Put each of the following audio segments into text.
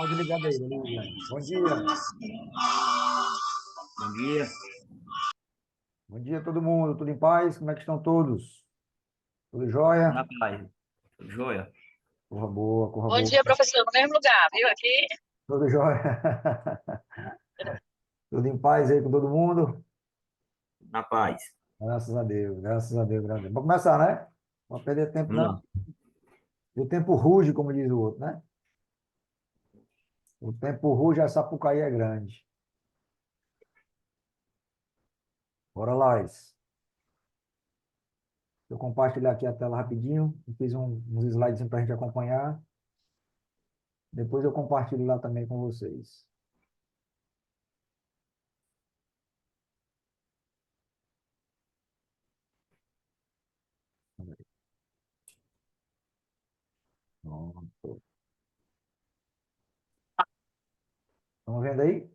áudio ligado aí, Liliane. Bom dia. Bom dia. Bom dia, todo mundo. Tudo em paz? Como é que estão todos? Tudo jóia? Na paz. Joia. Corra boa, corra Bom boa. dia, professor. No mesmo lugar, viu? Aqui. Tudo jóia? Tudo em paz aí com todo mundo? Na paz. Graças a Deus, graças a Deus, graças a Deus. Vamos começar, né? Não vamos perder tempo, Vamos não. lá. E o tempo ruge, como diz o outro, né? O tempo ruge, a Sapucaí é grande. Bora lá, Is. Deixa eu compartilhar aqui a tela rapidinho. Eu fiz uns slides para a gente acompanhar. Depois eu compartilho lá também com vocês. Pronto. Estão vendo aí?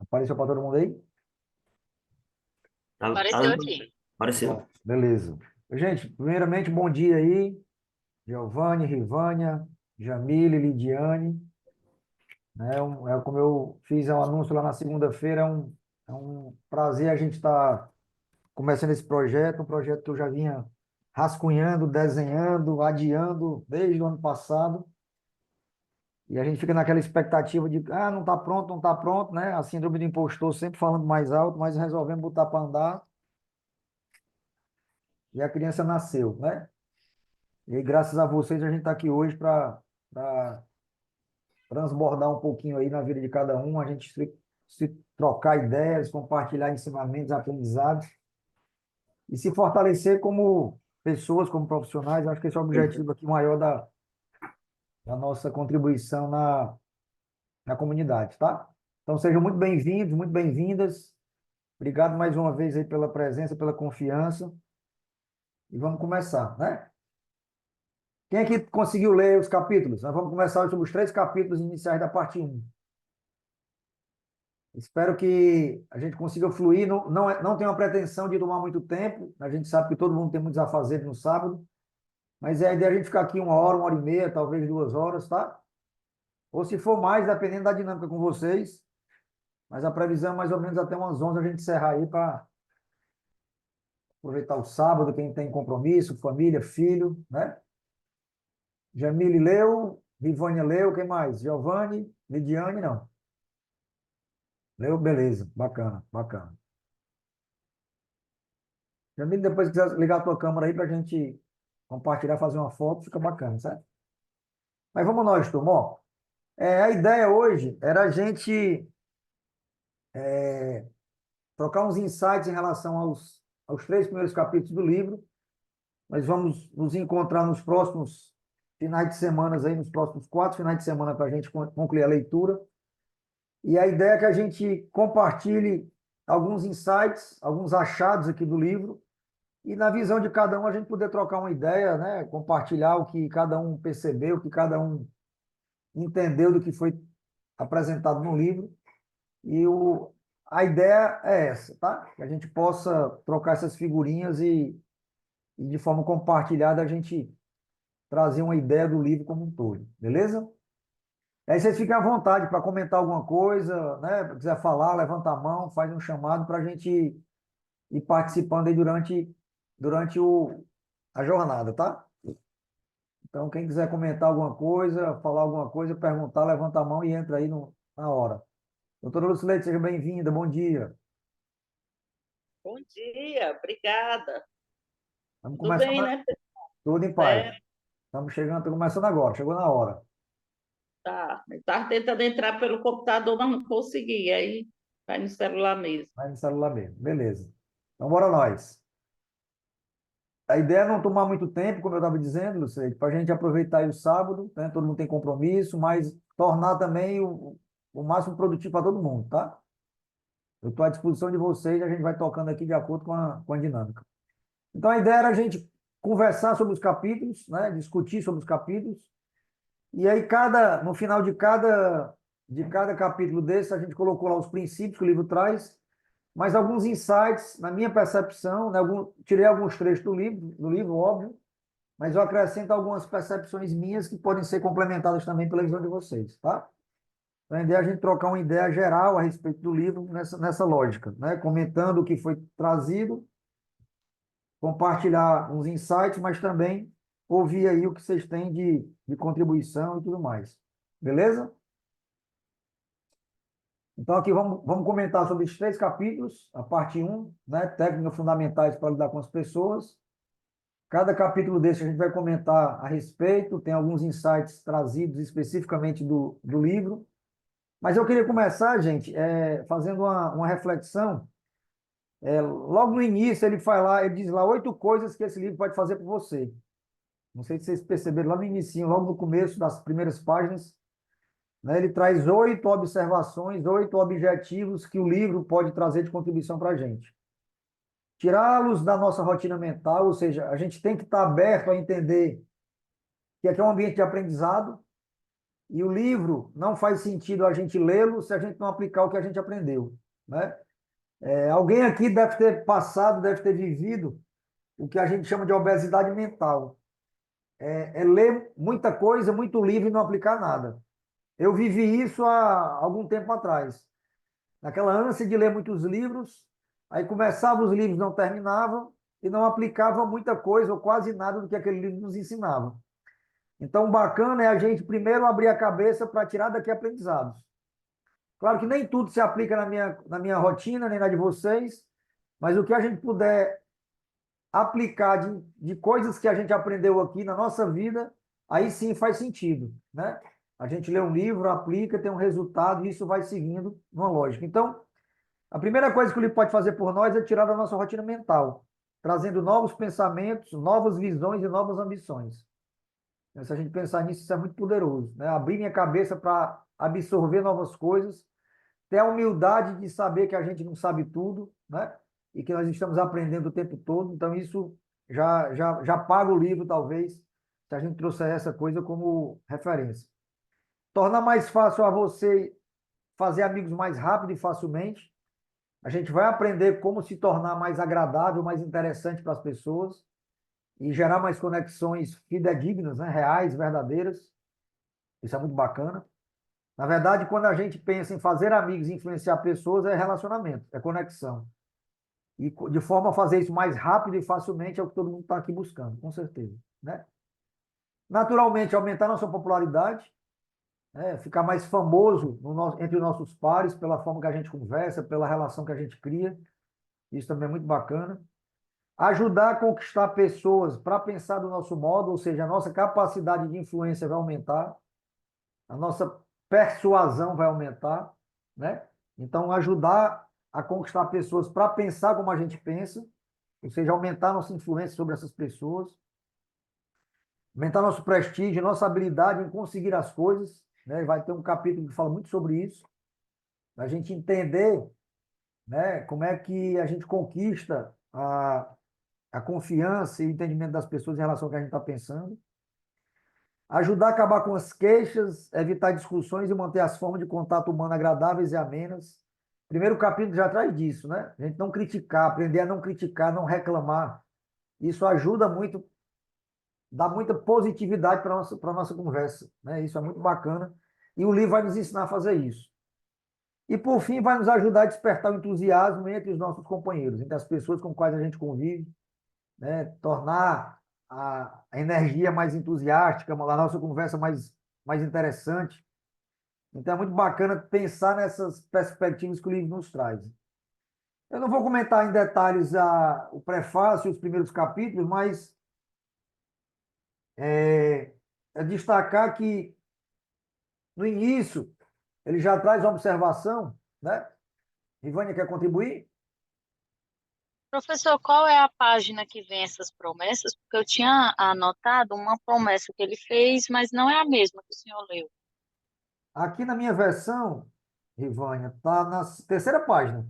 Apareceu para todo mundo aí? Apareceu aqui. Apareceu. Beleza. Gente, primeiramente, bom dia aí. Giovanni, Rivânia, Jamile, Lidiane. Né? Como eu fiz um anúncio lá na segunda-feira, é um prazer a gente estar começando esse projeto, um projeto que eu já vinha rascunhando, desenhando, adiando desde o ano passado. E a gente fica naquela expectativa de, não está pronto, não está pronto, né? A síndrome do impostor sempre falando mais alto, mas resolvemos botar para andar e a criança nasceu, né? E aí, graças a vocês, a gente está aqui hoje para transbordar um pouquinho aí na vida de cada um, a gente se trocar ideias, compartilhar ensinamentos, aprendizados e se fortalecer como pessoas, como profissionais. Acho que esse é o objetivo aqui maior da nossa contribuição na comunidade, tá? Então, sejam muito bem-vindos, muito bem-vindas. Obrigado mais uma vez aí pela presença, pela confiança. E vamos começar, né? Quem aqui conseguiu ler os capítulos? Nós vamos começar hoje sobre os 3 capítulos iniciais da parte 1. Espero que a gente consiga fluir. Não tenho a pretensão de tomar muito tempo. A gente sabe que todo mundo tem muitos afazeres no sábado. Mas é a ideia a gente ficar aqui 1 hora, 1 hora e meia, talvez 2 horas, tá? Ou se for mais, dependendo da dinâmica com vocês. Mas a previsão é mais ou menos até umas 11 a gente encerrar aí para aproveitar o sábado, quem tem compromisso, família, filho, né? Jamile leu, Rivânia leu, quem mais? Giovanni, Lidiane, não. Leu, beleza, bacana, bacana. Jamile, depois que quiser ligar a tua câmera aí para a gente compartilhar, fazer uma foto, fica bacana, certo? Mas vamos nós, turma. Ó. A ideia hoje era a gente trocar uns insights em relação aos 3 primeiros capítulos do livro. Nós vamos nos encontrar nos próximos finais de semana, aí, nos próximos 4 finais de semana, para a gente concluir a leitura. E a ideia é que a gente compartilhe alguns insights, alguns achados aqui do livro, e na visão de cada um a gente poder trocar uma ideia, né? Compartilhar o que cada um percebeu, o que cada um entendeu do que foi apresentado no livro. E a ideia é essa, tá? Que a gente possa trocar essas figurinhas e de forma compartilhada a gente trazer uma ideia do livro como um todo, beleza? Aí vocês fiquem à vontade para comentar alguma coisa, né? Se quiser falar, levanta a mão, faz um chamado para a gente ir participando aí durante a jornada, tá? Então, quem quiser comentar alguma coisa, falar alguma coisa, perguntar, levanta a mão e entra aí na hora. Doutora Lucilene, seja bem-vinda, bom dia. Bom dia, obrigada. Vamos Tudo começar bem, né? tudo em paz. Estamos chegando, estamos começando agora, chegou na hora. Tá. Estava tentando entrar pelo computador, mas não consegui. Aí vai no celular mesmo. Vai no celular mesmo, beleza. Então, bora nós. A ideia é não tomar muito tempo, como eu estava dizendo, Lucilene, para a gente aproveitar aí o sábado, né? Todo mundo tem compromisso, mas tornar também o máximo produtivo para todo mundo, tá? Eu estou à disposição de vocês, a gente vai tocando aqui de acordo com a dinâmica. Então, a ideia era a gente conversar sobre os capítulos, né? Discutir sobre os capítulos, e aí no final de cada capítulo desse, a gente colocou lá os princípios que o livro traz, mas alguns insights, na minha percepção, né? Tirei alguns trechos do livro, óbvio, mas eu acrescento algumas percepções minhas que podem ser complementadas também pela visão de vocês, tá? Então, a ideia é a gente trocar uma ideia geral a respeito do livro nessa lógica, né? Comentando o que foi trazido, compartilhar uns insights, mas também ouvir aí o que vocês têm de contribuição e tudo mais. Beleza? Então, aqui vamos comentar sobre os 3 capítulos, a parte 1, né? Técnicas fundamentais para lidar com as pessoas. Cada capítulo desse a gente vai comentar a respeito, tem alguns insights trazidos especificamente do livro. Mas eu queria começar, gente, fazendo uma reflexão. Logo no início, ele diz lá 8 coisas que esse livro pode fazer por você. Não sei se vocês perceberam lá no início, logo no começo das primeiras páginas, né, ele traz 8 observações, 8 objetivos que o livro pode trazer de contribuição para a gente. Tirá-los da nossa rotina mental, ou seja, a gente tem que estar aberto a entender que aqui é um ambiente de aprendizado e o livro não faz sentido a gente lê-lo se a gente não aplicar o que a gente aprendeu, né? Alguém aqui deve ter passado, deve ter vivido o que a gente chama de obesidade mental. É ler muita coisa, muito livro e não aplicar nada. Eu vivi isso há algum tempo atrás. Naquela ânsia de ler muitos livros, aí começava os livros, não terminavam e não aplicava muita coisa ou quase nada do que aquele livro nos ensinava. Então, o bacana é a gente primeiro abrir a cabeça para tirar daqui aprendizados. Claro que nem tudo se aplica na minha rotina, nem na de vocês, mas o que a gente puder aplicar de coisas que a gente aprendeu aqui na nossa vida, aí sim faz sentido, né? A gente lê um livro, aplica, tem um resultado e isso vai seguindo numa lógica. Então, a primeira coisa que o livro pode fazer por nós é tirar da nossa rotina mental, trazendo novos pensamentos, novas visões e novas ambições. Se a gente pensar nisso, isso é muito poderoso, né? Abrir minha cabeça para absorver novas coisas, ter a humildade de saber que a gente não sabe tudo, né? E que nós estamos aprendendo o tempo todo. Então, isso já paga o livro, talvez, se a gente trouxer essa coisa como referência. Torna mais fácil a você fazer amigos mais rápido e facilmente. A gente vai aprender como se tornar mais agradável, mais interessante para as pessoas e gerar mais conexões fidedignas, né? Reais, verdadeiras. Isso é muito bacana. Na verdade, quando a gente pensa em fazer amigos e influenciar pessoas, é relacionamento, é conexão. E de forma a fazer isso mais rápido e facilmente é o que todo mundo está aqui buscando, com certeza, né? Naturalmente, aumentar nossa popularidade, né? Ficar mais famoso entre os nossos pares, pela forma que a gente conversa, pela relação que a gente cria. Isso também é muito bacana. Ajudar a conquistar pessoas para pensar do nosso modo, ou seja, a nossa capacidade de influência vai aumentar, a nossa persuasão vai aumentar, né? Então, ajudar a conquistar pessoas para pensar como a gente pensa, ou seja, aumentar nossa influência sobre essas pessoas, aumentar nosso prestígio, nossa habilidade em conseguir as coisas, né? Vai ter um capítulo que fala muito sobre isso, a gente entender, né, como é que a gente conquista a confiança e o entendimento das pessoas em relação ao que a gente está pensando. Ajudar a acabar com as queixas, evitar discussões e manter as formas de contato humano agradáveis e amenas. Primeiro capítulo já traz disso, né? A gente não criticar, aprender a não criticar, não reclamar. Isso ajuda muito, dá muita positividade para a nossa conversa, né? Isso é muito bacana. E o livro vai nos ensinar a fazer isso. E, por fim, vai nos ajudar a despertar o entusiasmo entre os nossos companheiros, entre as pessoas com quais a gente convive, né? Tornar a energia mais entusiástica, a nossa conversa mais interessante. Então, é muito bacana pensar nessas perspectivas que o livro nos traz. Eu não vou comentar em detalhes o prefácio e os primeiros capítulos, mas é destacar que, no início, ele já traz uma observação, né? Ivânia, quer contribuir? Professor, qual é a página que vem essas promessas? Porque eu tinha anotado uma promessa que ele fez, mas não é a mesma que o senhor leu. Aqui na minha versão, Ivânia, está na terceira página.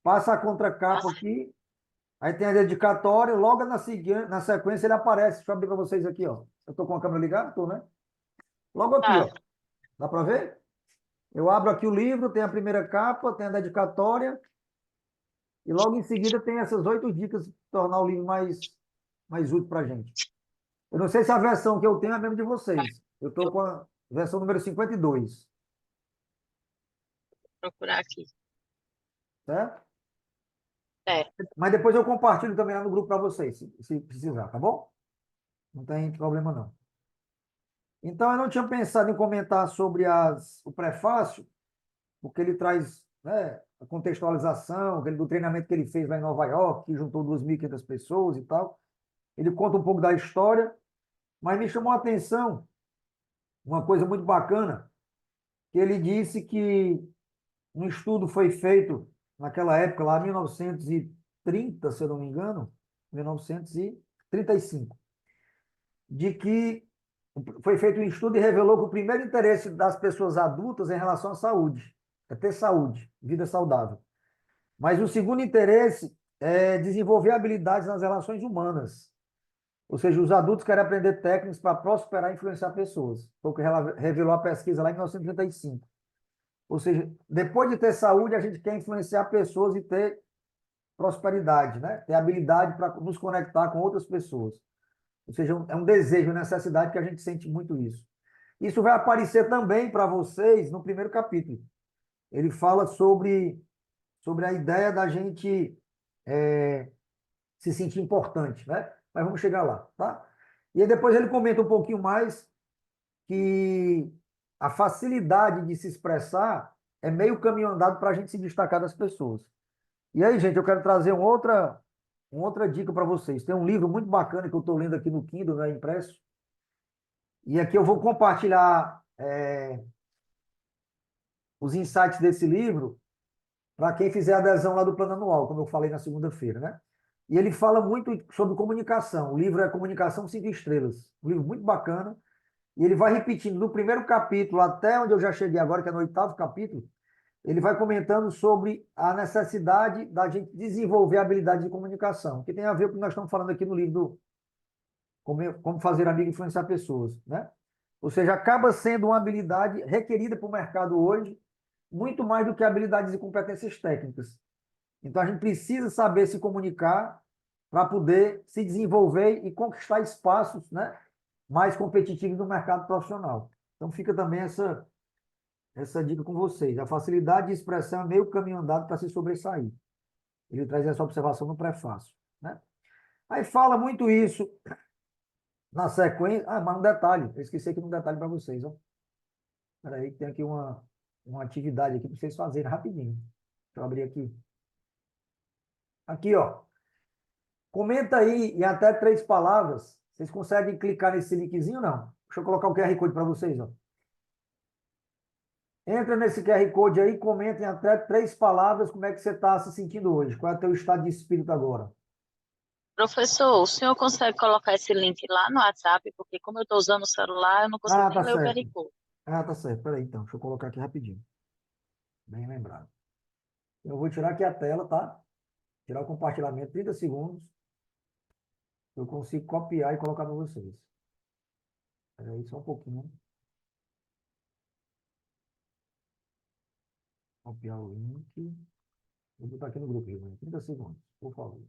Passa a contracapa aqui, aí tem a dedicatória, logo na sequência ele aparece. Deixa eu abrir para vocês aqui, ó. Eu estou com a câmera ligada? Estou, né? Logo aqui, Tá. ó. Dá para ver? Eu abro aqui o livro, tem a primeira capa, tem a dedicatória, e logo em seguida tem essas 8 dicas para tornar o livro mais útil para a gente. Eu não sei se a versão que eu tenho é a mesma de vocês. Eu estou com a versão número 52, Procurar aqui. certo? É, Mas depois eu compartilho também lá no grupo para vocês, se precisar, tá bom? Não tem problema não. Então, eu não tinha pensado em comentar sobre o prefácio, porque ele traz, né, a contextualização do treinamento que ele fez lá em Nova York, que juntou 2.500 pessoas e tal. Ele conta um pouco da história, mas me chamou a atenção uma coisa muito bacana, que ele disse que um estudo foi feito naquela época, lá em 1930, se eu não me engano, 1935, de que foi feito um estudo e revelou que o primeiro interesse das pessoas adultas é em relação à saúde é ter saúde, vida saudável. Mas o segundo interesse é desenvolver habilidades nas relações humanas. Ou seja, os adultos querem aprender técnicas para prosperar e influenciar pessoas. Foi o que revelou a pesquisa lá em 1935. Ou seja, depois de ter saúde, a gente quer influenciar pessoas e ter prosperidade, né? Ter habilidade para nos conectar com outras pessoas. Ou seja, é um desejo, uma necessidade que a gente sente muito isso. Isso vai aparecer também para vocês no primeiro capítulo. Ele fala sobre a ideia da gente se sentir importante, né? Mas vamos chegar lá, tá? E aí depois ele comenta um pouquinho mais que a facilidade de se expressar é meio caminho andado para a gente se destacar das pessoas. E aí, gente, eu quero trazer uma outra dica para vocês. Tem um livro muito bacana que eu estou lendo aqui no Kindle, né, impresso. E aqui eu vou compartilhar os insights desse livro para quem fizer adesão lá do plano anual, como eu falei na segunda-feira, né? E ele fala muito sobre comunicação. O livro é Comunicação 5 Estrelas. Um livro muito bacana. E ele vai repetindo do primeiro capítulo até onde eu já cheguei agora, que é no 8º capítulo, ele vai comentando sobre a necessidade da gente desenvolver a habilidade de comunicação, que tem a ver com o que nós estamos falando aqui no livro do Como Fazer Amigo e Influenciar Pessoas, né? Ou seja, acaba sendo uma habilidade requerida para o mercado hoje, muito mais do que habilidades e competências técnicas. Então, a gente precisa saber se comunicar para poder se desenvolver e conquistar espaços, né, mais competitivos no mercado profissional. Então, fica também essa dica com vocês. A facilidade de expressão é meio caminho andado para se sobressair. Ele traz essa observação no prefácio, né? Aí fala muito isso na sequência. Ah, mas um detalhe, eu esqueci aqui um detalhe para vocês. Espera aí, que tem aqui uma atividade aqui para vocês fazerem rapidinho. Deixa eu abrir aqui. Aqui, ó. Comenta aí em até 3 palavras. Vocês conseguem clicar nesse linkzinho ou não? Deixa eu colocar o QR Code para vocês, ó. Entra nesse QR Code aí, comenta em até 3 palavras como é que você está se sentindo hoje. Qual é o teu estado de espírito agora? professor, o senhor consegue colocar esse link lá no WhatsApp? Porque como eu estou usando o celular, eu não consigo Ah, nem tá ler o certo. QR Code. Ah, tá certo. Peraí, então. Deixa eu colocar aqui rapidinho. Bem lembrado. Eu vou tirar aqui a tela, tá? Tirar o compartilhamento, 30 segundos. Eu consigo copiar e colocar para vocês. Peraí, só um pouquinho. Copiar o link. Vou botar aqui no grupo, Giovanni. 30 segundos, por favor.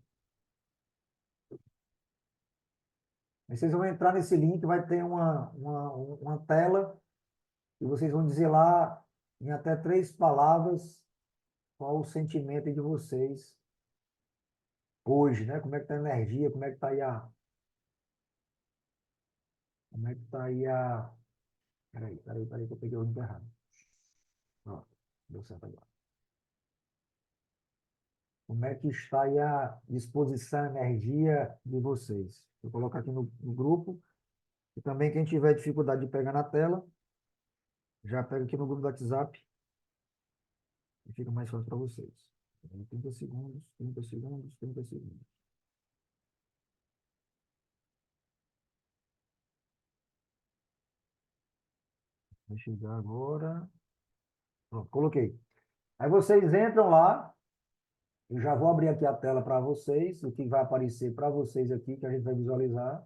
Aí vocês vão entrar nesse link, vai ter uma tela e vocês vão dizer lá, em até 3 palavras, qual o sentimento aí de vocês hoje, né? Como é que tá a energia, como é que tá aí como é que tá aí peraí, que eu peguei o link errado. Pronto, deu certo agora. Como é que está aí a disposição, a energia de vocês? Vou colocar aqui no grupo. E também quem tiver dificuldade de pegar na tela, já pega aqui no grupo do WhatsApp e fica mais fácil para vocês. 30 segundos, 30 segundos, 30 segundos. Vai chegar agora. Pronto, coloquei. Aí vocês entram lá. Eu já vou abrir aqui a tela para vocês, o que vai aparecer para vocês aqui, que a gente vai visualizar.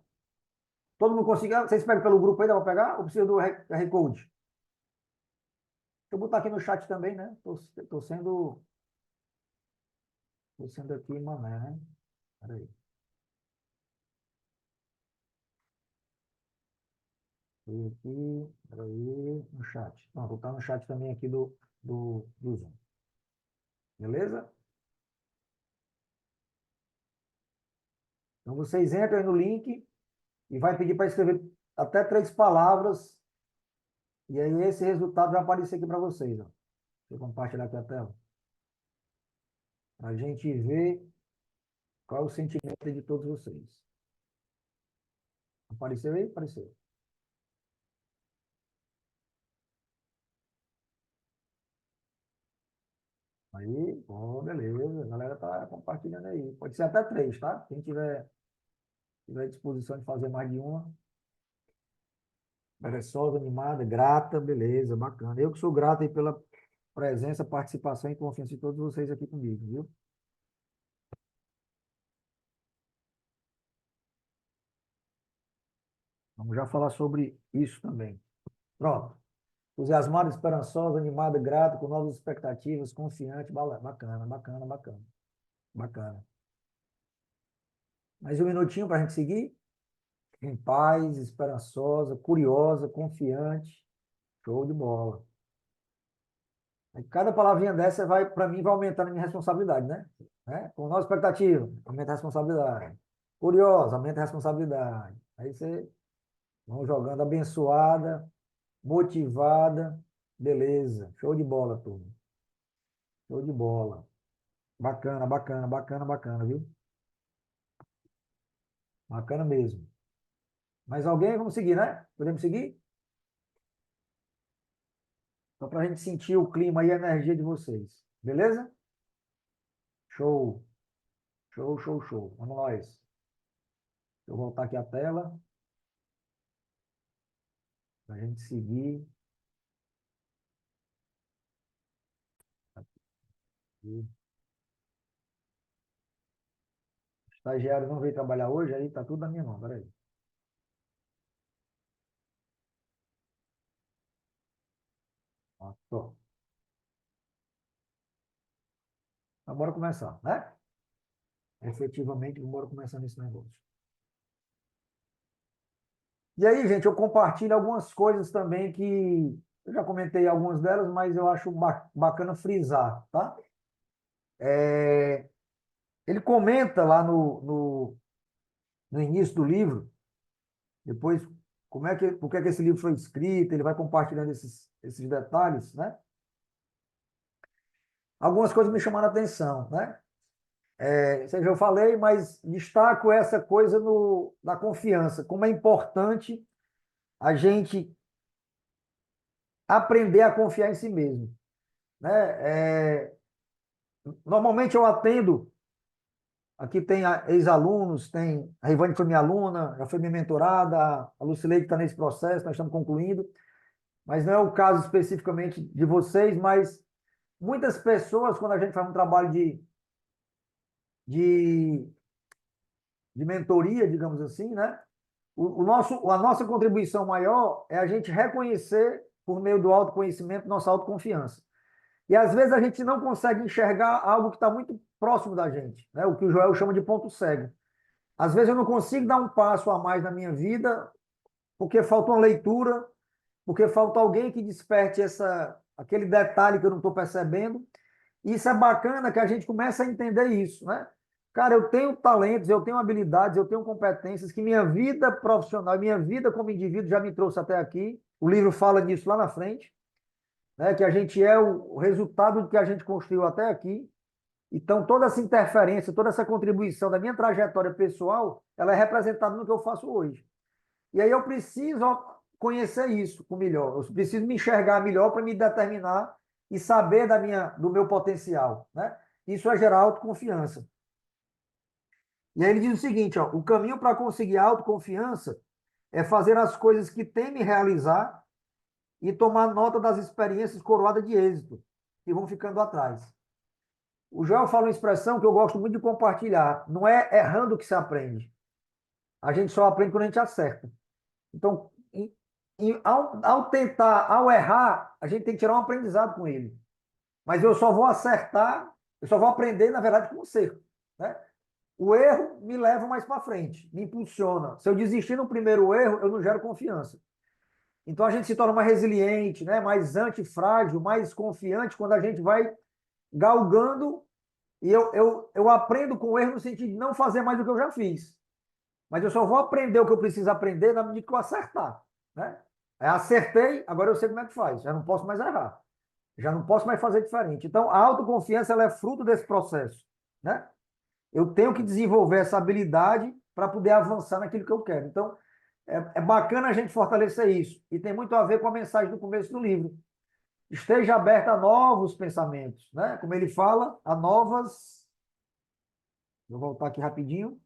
Todo mundo conseguiu? Vocês pegam pelo grupo aí, dá para pegar? Ou precisa do QR Code? Deixa eu botar aqui no chat também, né? Tô sendo aqui, mané, né? Peraí. E aqui, peraí, no chat. Não, vou estar no chat também aqui do Zoom. Beleza? Então, vocês entram aí no link e vai pedir para escrever até 3 palavras. E aí, esse resultado vai aparecer aqui para vocês. Ó. Deixa eu compartilhar aqui a tela. Para a gente ver qual é o sentimento de todos vocês. Apareceu aí? Apareceu. Aí, ó, beleza. A galera tá compartilhando aí. Pode ser até 3, tá? Quem tiver disposição de fazer mais de uma. Perezosa, animada, grata, beleza, bacana. Eu que sou grato aí pela presença, participação e confiança de todos vocês aqui comigo, viu? Vamos já falar sobre isso também. Pronto. Entusiasmada, esperançosa, animada, grata, com novas expectativas, confiante, bacana, bacana, bacana. Bacana. Mais um minutinho para a gente seguir. Em paz, esperançosa, curiosa, confiante. Show de bola. Aí cada palavrinha dessa vai, para mim, vai aumentando a minha responsabilidade, né? Com nova expectativa, aumenta a responsabilidade. Curiosa, aumenta a responsabilidade. Aí você vão jogando abençoada, motivada, beleza. Show de bola, turma. Show de bola. Bacana, bacana, bacana, bacana, viu? Bacana mesmo. Mais alguém? Vamos seguir, né? Podemos seguir? Só para a gente sentir o clima e a energia de vocês. Beleza? Show. Show, show, show. Vamos nós. Deixa eu voltar aqui a tela. Para a gente seguir. O estagiário não veio trabalhar hoje, aí tá tudo na minha mão. Peraí. Ó, tô. Então, bora começar, né? Efetivamente, bora começar nesse negócio. E aí, gente, eu compartilho algumas coisas também que eu já comentei algumas delas, mas eu acho bacana frisar, tá? Ele comenta lá no início do livro, depois, por que esse livro foi escrito, ele vai compartilhando esses detalhes, né? Algumas coisas me chamaram a atenção, né? Seja, eu falei, mas destaco essa coisa da confiança, como é importante a gente aprender a confiar em si mesmo, né? Normalmente eu atendo, aqui tem ex-alunos, tem a Ivane foi minha aluna, já foi minha mentorada, a Lucileide está nesse processo, nós estamos concluindo, mas não é o caso especificamente de vocês, mas muitas pessoas, quando a gente faz um trabalho de, de mentoria, digamos assim, né? A nossa contribuição maior é a gente reconhecer, por meio do autoconhecimento, nossa autoconfiança. E às vezes a gente não consegue enxergar algo que está muito próximo da gente, né? O que o Joel chama de ponto cego. Às vezes eu não consigo dar um passo a mais na minha vida porque falta uma leitura, porque falta alguém que desperte aquele detalhe que eu não estou percebendo. E isso é bacana que a gente começa a entender isso, né? Cara, eu tenho talentos, eu tenho habilidades, eu tenho competências que minha vida profissional, minha vida como indivíduo já me trouxe até aqui. O livro fala disso lá na frente, né? Que a gente é o resultado do que a gente construiu até aqui. Então, toda essa interferência, toda essa contribuição da minha trajetória pessoal, ela é representada no que eu faço hoje. E aí eu preciso conhecer isso com melhor. Eu preciso me enxergar melhor para me determinar e saber do meu potencial, né? Isso é gerar autoconfiança. E aí ele diz o seguinte, ó, o caminho para conseguir autoconfiança é fazer as coisas que teme realizar e tomar nota das experiências coroadas de êxito, que vão ficando atrás. O Joel fala uma expressão que eu gosto muito de compartilhar. Não é errando que se aprende. A gente só aprende quando a gente acerta. Então, ao errar, a gente tem que tirar um aprendizado com ele. Mas eu só vou acertar, eu só vou aprender, na verdade, com o acerto, né? O erro me leva mais para frente, me impulsiona. Se eu desistir no primeiro erro, eu não gero confiança. Então a gente se torna mais resiliente, né? Mais antifrágil, mais confiante quando a gente vai galgando e eu aprendo com o erro no sentido de não fazer mais do que eu já fiz. Mas eu só vou aprender o que eu preciso aprender na medida que eu acertar, né? Aí acertei, agora eu sei como é que faz, já não posso mais errar, já não posso mais fazer diferente. Então, a autoconfiança ela é fruto desse processo, né? Eu tenho que desenvolver essa habilidade para poder avançar naquilo que eu quero. Então, é bacana a gente fortalecer isso. E tem muito a ver com a mensagem do começo do livro. Esteja aberto a novos pensamentos, né? Como ele fala, a novas. Vou voltar aqui rapidinho.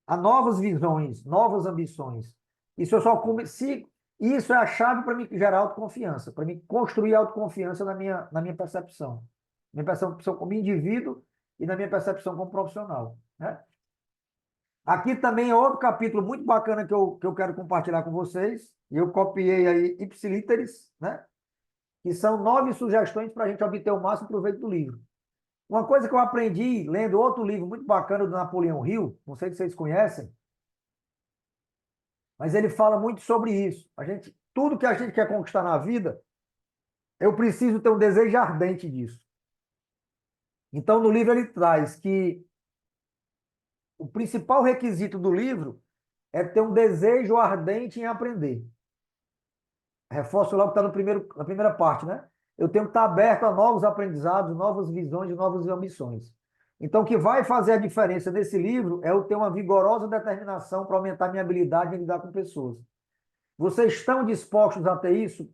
A novas visões, novas ambições. Isso eu só se isso é a chave para me gerar autoconfiança, para me construir autoconfiança na minha percepção. Minha percepção como indivíduo e na minha percepção como profissional, né? Aqui também é outro capítulo muito bacana que eu quero compartilhar com vocês. E eu copiei aí ipsilíteres, né? Que são 9 sugestões para a gente obter o máximo proveito do livro. Uma coisa que eu aprendi lendo outro livro muito bacana do Napoleão Hill, não sei se vocês conhecem, mas ele fala muito sobre isso. Tudo que a gente quer conquistar na vida, eu preciso ter um desejo ardente disso. Então, no livro ele traz que o principal requisito do livro é ter um desejo ardente em aprender. Reforço logo que está na primeira parte, né? Eu tenho que estar aberto a novos aprendizados, novas visões e novas ambições. Então, o que vai fazer a diferença nesse livro é eu ter uma vigorosa determinação para aumentar minha habilidade em lidar com pessoas. Vocês estão dispostos a ter isso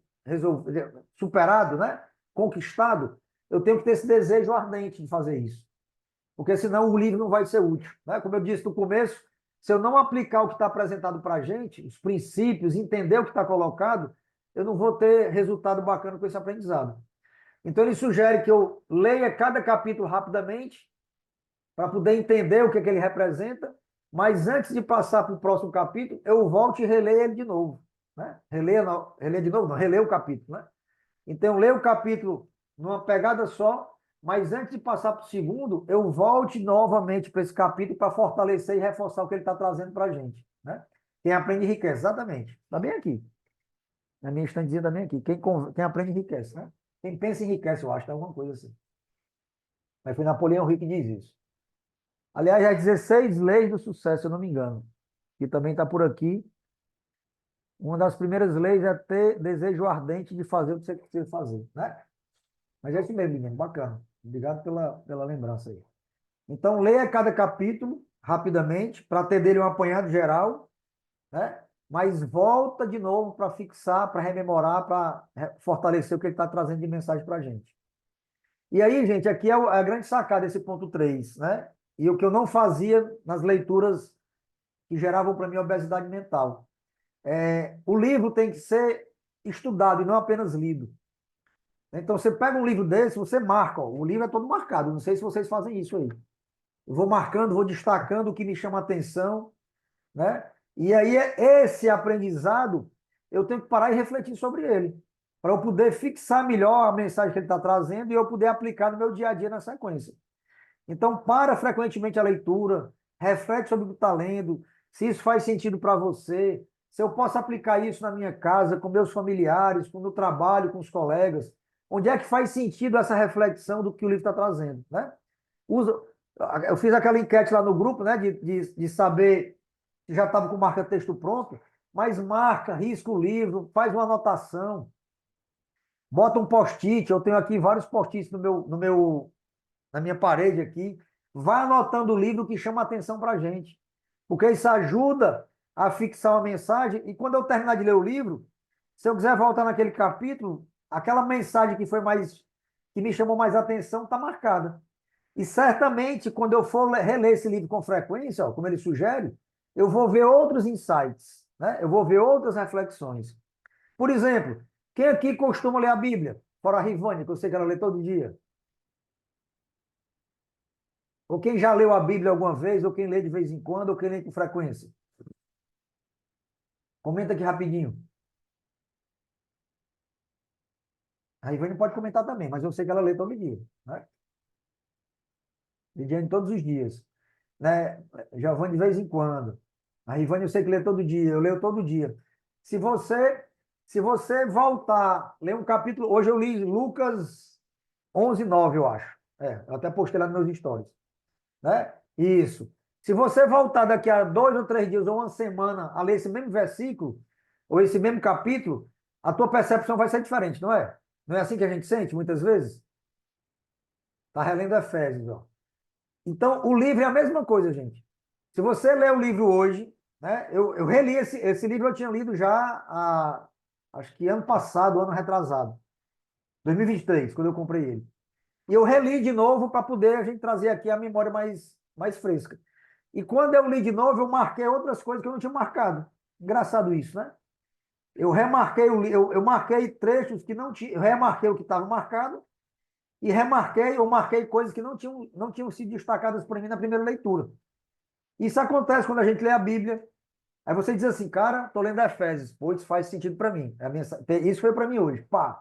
superado, né? Conquistado? Eu tenho que ter esse desejo ardente de fazer isso. Porque senão o livro não vai ser útil, né? Como eu disse no começo, se eu não aplicar o que está apresentado para a gente, os princípios, entender o que está colocado, eu não vou ter resultado bacana com esse aprendizado. Então, ele sugere que eu leia cada capítulo rapidamente, para poder entender o que ele representa, mas antes de passar para o próximo capítulo, eu volto e releio ele de novo, né? Releia de novo, não, releio o capítulo, né? Então, eu leio o capítulo numa pegada só, mas antes de passar para o segundo, eu volte novamente para esse capítulo para fortalecer e reforçar o que ele está trazendo para a gente, né? Quem aprende enriquece, exatamente. Está bem aqui. Na minha estandezinha também aqui. Quem aprende enriquece, né? Quem pensa enriquece, eu acho, é alguma coisa assim. Mas foi Napoleão Hill que diz isso. Aliás, as 16 leis do sucesso, se eu não me engano, que também está por aqui. Uma das primeiras leis é ter desejo ardente de fazer o que você precisa fazer, né? Mas é isso mesmo, menino, bacana. Obrigado pela lembrança aí. Então, leia cada capítulo rapidamente, para ter dele um apanhado geral, né? Mas volta de novo para fixar, para rememorar, para fortalecer o que ele está trazendo de mensagem para a gente. E aí, gente, aqui é a grande sacada desse ponto 3, né? E o que eu não fazia nas leituras que geravam para mim obesidade mental. O livro tem que ser estudado e não apenas lido. Então, você pega um livro desse, você marca. Ó, o livro é todo marcado. Não sei se vocês fazem isso aí. Eu vou marcando, vou destacando o que me chama a atenção, né? E aí, esse aprendizado, eu tenho que parar e refletir sobre ele, para eu poder fixar melhor a mensagem que ele está trazendo e eu poder aplicar no meu dia a dia na sequência. Então, para frequentemente a leitura, reflete sobre o que está lendo, se isso faz sentido para você, se eu posso aplicar isso na minha casa, com meus familiares, com o meu trabalho, com os colegas. Onde é que faz sentido essa reflexão do que o livro está trazendo, né? Eu fiz aquela enquete lá no grupo, né, de saber se já estava com o marca-texto pronto, mas marca, risca o livro, faz uma anotação, bota um post-it. Eu tenho aqui vários post-its na minha parede aqui. Vai anotando o livro que chama a atenção para a gente, porque isso ajuda a fixar uma mensagem, e quando eu terminar de ler o livro, se eu quiser voltar naquele capítulo, aquela mensagem que me chamou mais atenção está marcada. E certamente, quando eu for reler esse livro com frequência, ó, como ele sugere, eu vou ver outros insights, né? Eu vou ver outras reflexões. Por exemplo, quem aqui costuma ler a Bíblia? Fora a Rivânia, que eu sei que ela lê todo dia. Ou quem já leu a Bíblia alguma vez, ou quem lê de vez em quando, ou quem lê com frequência? Comenta aqui rapidinho. A Ivane pode comentar também, mas eu sei que ela lê todo dia, né? Lidiane todos os dias, né? Giovanni de vez em quando. A Ivane eu sei que lê todo dia, eu leio todo dia. Se Se você voltar, ler um capítulo, hoje eu li Lucas 11:9, eu acho. Eu até postei lá nos meus stories, né? Isso. Se você voltar daqui a 2 ou 3 dias ou uma semana a ler esse mesmo versículo, ou esse mesmo capítulo, a tua percepção vai ser diferente, não é? Não é assim que a gente sente muitas vezes? Está relendo Efésios, ó. Então, o livro é a mesma coisa, gente. Se você ler o livro hoje, né? Eu reli esse livro, eu tinha lido já acho que ano passado, ano retrasado, 2023, quando eu comprei ele. E eu reli de novo para poder a gente trazer aqui a memória mais fresca. E quando eu li de novo, eu marquei outras coisas que eu não tinha marcado. Engraçado isso, né? Eu remarquei eu marquei trechos que não tinha, eu remarquei o que estava marcado e marquei coisas que não tinham sido destacadas por mim na primeira leitura. Isso acontece quando a gente lê a Bíblia. Aí você diz assim, cara, estou lendo Efésios, pô, isso faz sentido para mim. Isso foi para mim hoje. Pá.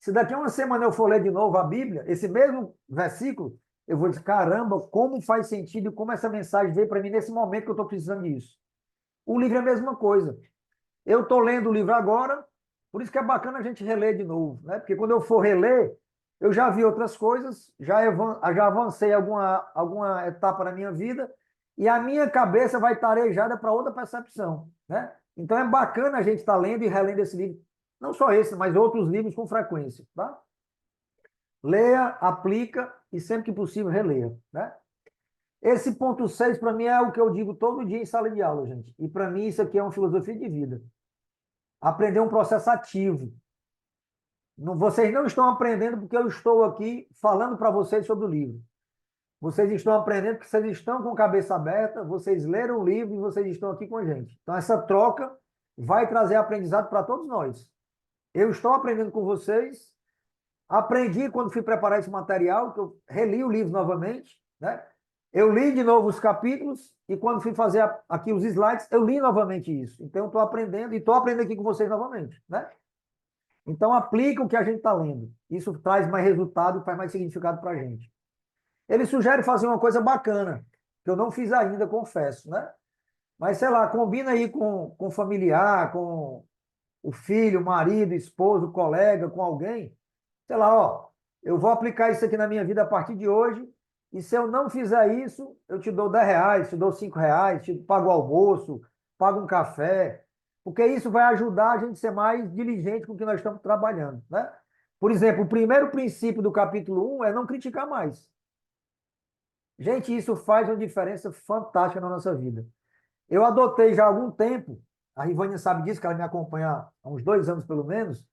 Se daqui a uma semana eu for ler de novo a Bíblia, esse mesmo versículo, eu vou dizer, caramba, como faz sentido e como essa mensagem veio para mim nesse momento que eu estou precisando disso. O livro é a mesma coisa. Eu estou lendo o livro agora, por isso que é bacana a gente reler de novo, né? Porque quando eu for reler, eu já vi outras coisas, já avancei alguma etapa na minha vida, e a minha cabeça vai estar arejada para outra percepção, né? Então é bacana a gente estar lendo e relendo esse livro, não só esse, mas outros livros com frequência, tá? Leia, aplica e sempre que possível releia, né? Esse ponto 6 para mim é o que eu digo todo dia em sala de aula, gente. E para mim isso aqui é uma filosofia de vida. Aprender um processo ativo. Vocês não estão aprendendo porque eu estou aqui falando para vocês sobre o livro. Vocês estão aprendendo porque vocês estão com a cabeça aberta, vocês leram o livro e vocês estão aqui com a gente. Então, essa troca vai trazer aprendizado para todos nós. Eu estou aprendendo com vocês, aprendi quando fui preparar esse material, que eu reli o livro novamente, né? Eu li de novo os capítulos e quando fui fazer aqui os slides, eu li novamente isso. Então, eu estou aprendendo e estou aprendendo aqui com vocês novamente, né? Então, aplica o que a gente está lendo. Isso traz mais resultado, faz mais significado para a gente. Ele sugere fazer uma coisa bacana, que eu não fiz ainda, confesso, né? Mas, sei lá, combina aí com familiar, com o filho, marido, esposo, colega, com alguém. Sei lá, ó, eu vou aplicar isso aqui na minha vida a partir de hoje, e se eu não fizer isso, eu te dou R$ 10, te dou R$ 5, te pago o almoço, pago um café, porque isso vai ajudar a gente a ser mais diligente com o que nós estamos trabalhando, né? Por exemplo, o primeiro princípio do capítulo 1 é não criticar mais. Gente, isso faz uma diferença fantástica na nossa vida. Eu adotei já há algum tempo, a Rivânia sabe disso, que ela me acompanha há uns 2 anos pelo menos,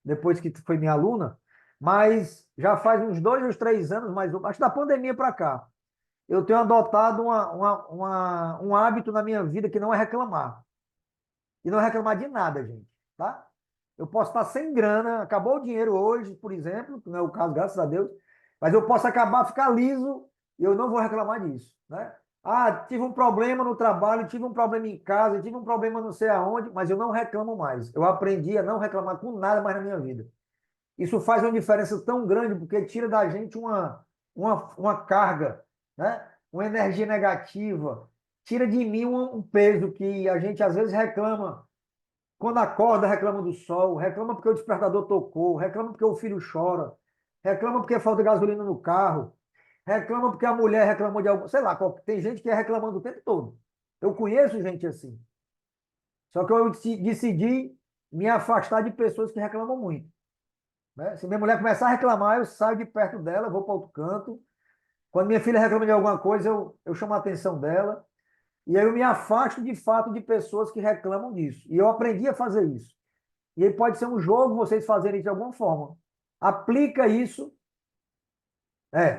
depois que foi minha aluna, mas já faz uns 2 ou 3 anos, acho da pandemia para cá, eu tenho adotado um hábito na minha vida que não é reclamar. E não é reclamar de nada, gente, tá? Eu posso estar sem grana, acabou o dinheiro hoje, por exemplo, que não é o caso, graças a Deus, mas eu posso acabar, ficar liso e eu não vou reclamar disso, né? Ah, tive um problema no trabalho, tive um problema em casa, tive um problema não sei aonde, mas eu não reclamo mais. Eu aprendi a não reclamar com nada mais na minha vida. Isso faz uma diferença tão grande, porque tira da gente uma carga, né? Uma energia negativa, tira de mim um peso que a gente às vezes reclama. Quando acorda, reclama do sol, reclama porque o despertador tocou, reclama porque o filho chora, reclama porque falta gasolina no carro, reclama porque a mulher reclamou de algo, sei lá, tem gente que é reclamando o tempo todo. Eu conheço gente assim. Só que eu decidi me afastar de pessoas que reclamam muito, né? Se minha mulher começar a reclamar, eu saio de perto dela, vou para outro canto. Quando minha filha reclama de alguma coisa, eu chamo a atenção dela. E aí eu me afasto de fato de pessoas que reclamam disso. E eu aprendi a fazer isso. E aí pode ser um jogo vocês fazerem isso de alguma forma. Aplica isso.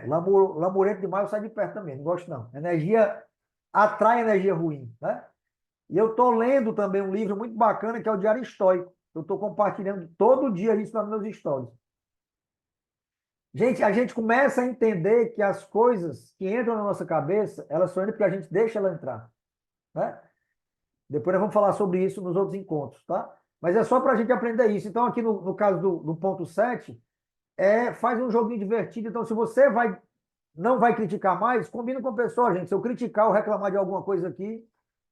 Lamurento demais, eu saio de perto também. Não gosto não. Energia atrai energia ruim, né? E eu estou lendo também um livro muito bacana que é o Diário Estoico. Eu estou compartilhando todo dia isso nos meus stories. Gente, a gente começa a entender que as coisas que entram na nossa cabeça, elas só entram porque a gente deixa ela entrar, né? Depois nós vamos falar sobre isso nos outros encontros, tá? Mas é só para a gente aprender isso. Então, aqui no caso do ponto 7, faz um joguinho divertido. Então, se você não vai criticar mais, combina com a pessoa, gente. Se eu criticar ou reclamar de alguma coisa aqui,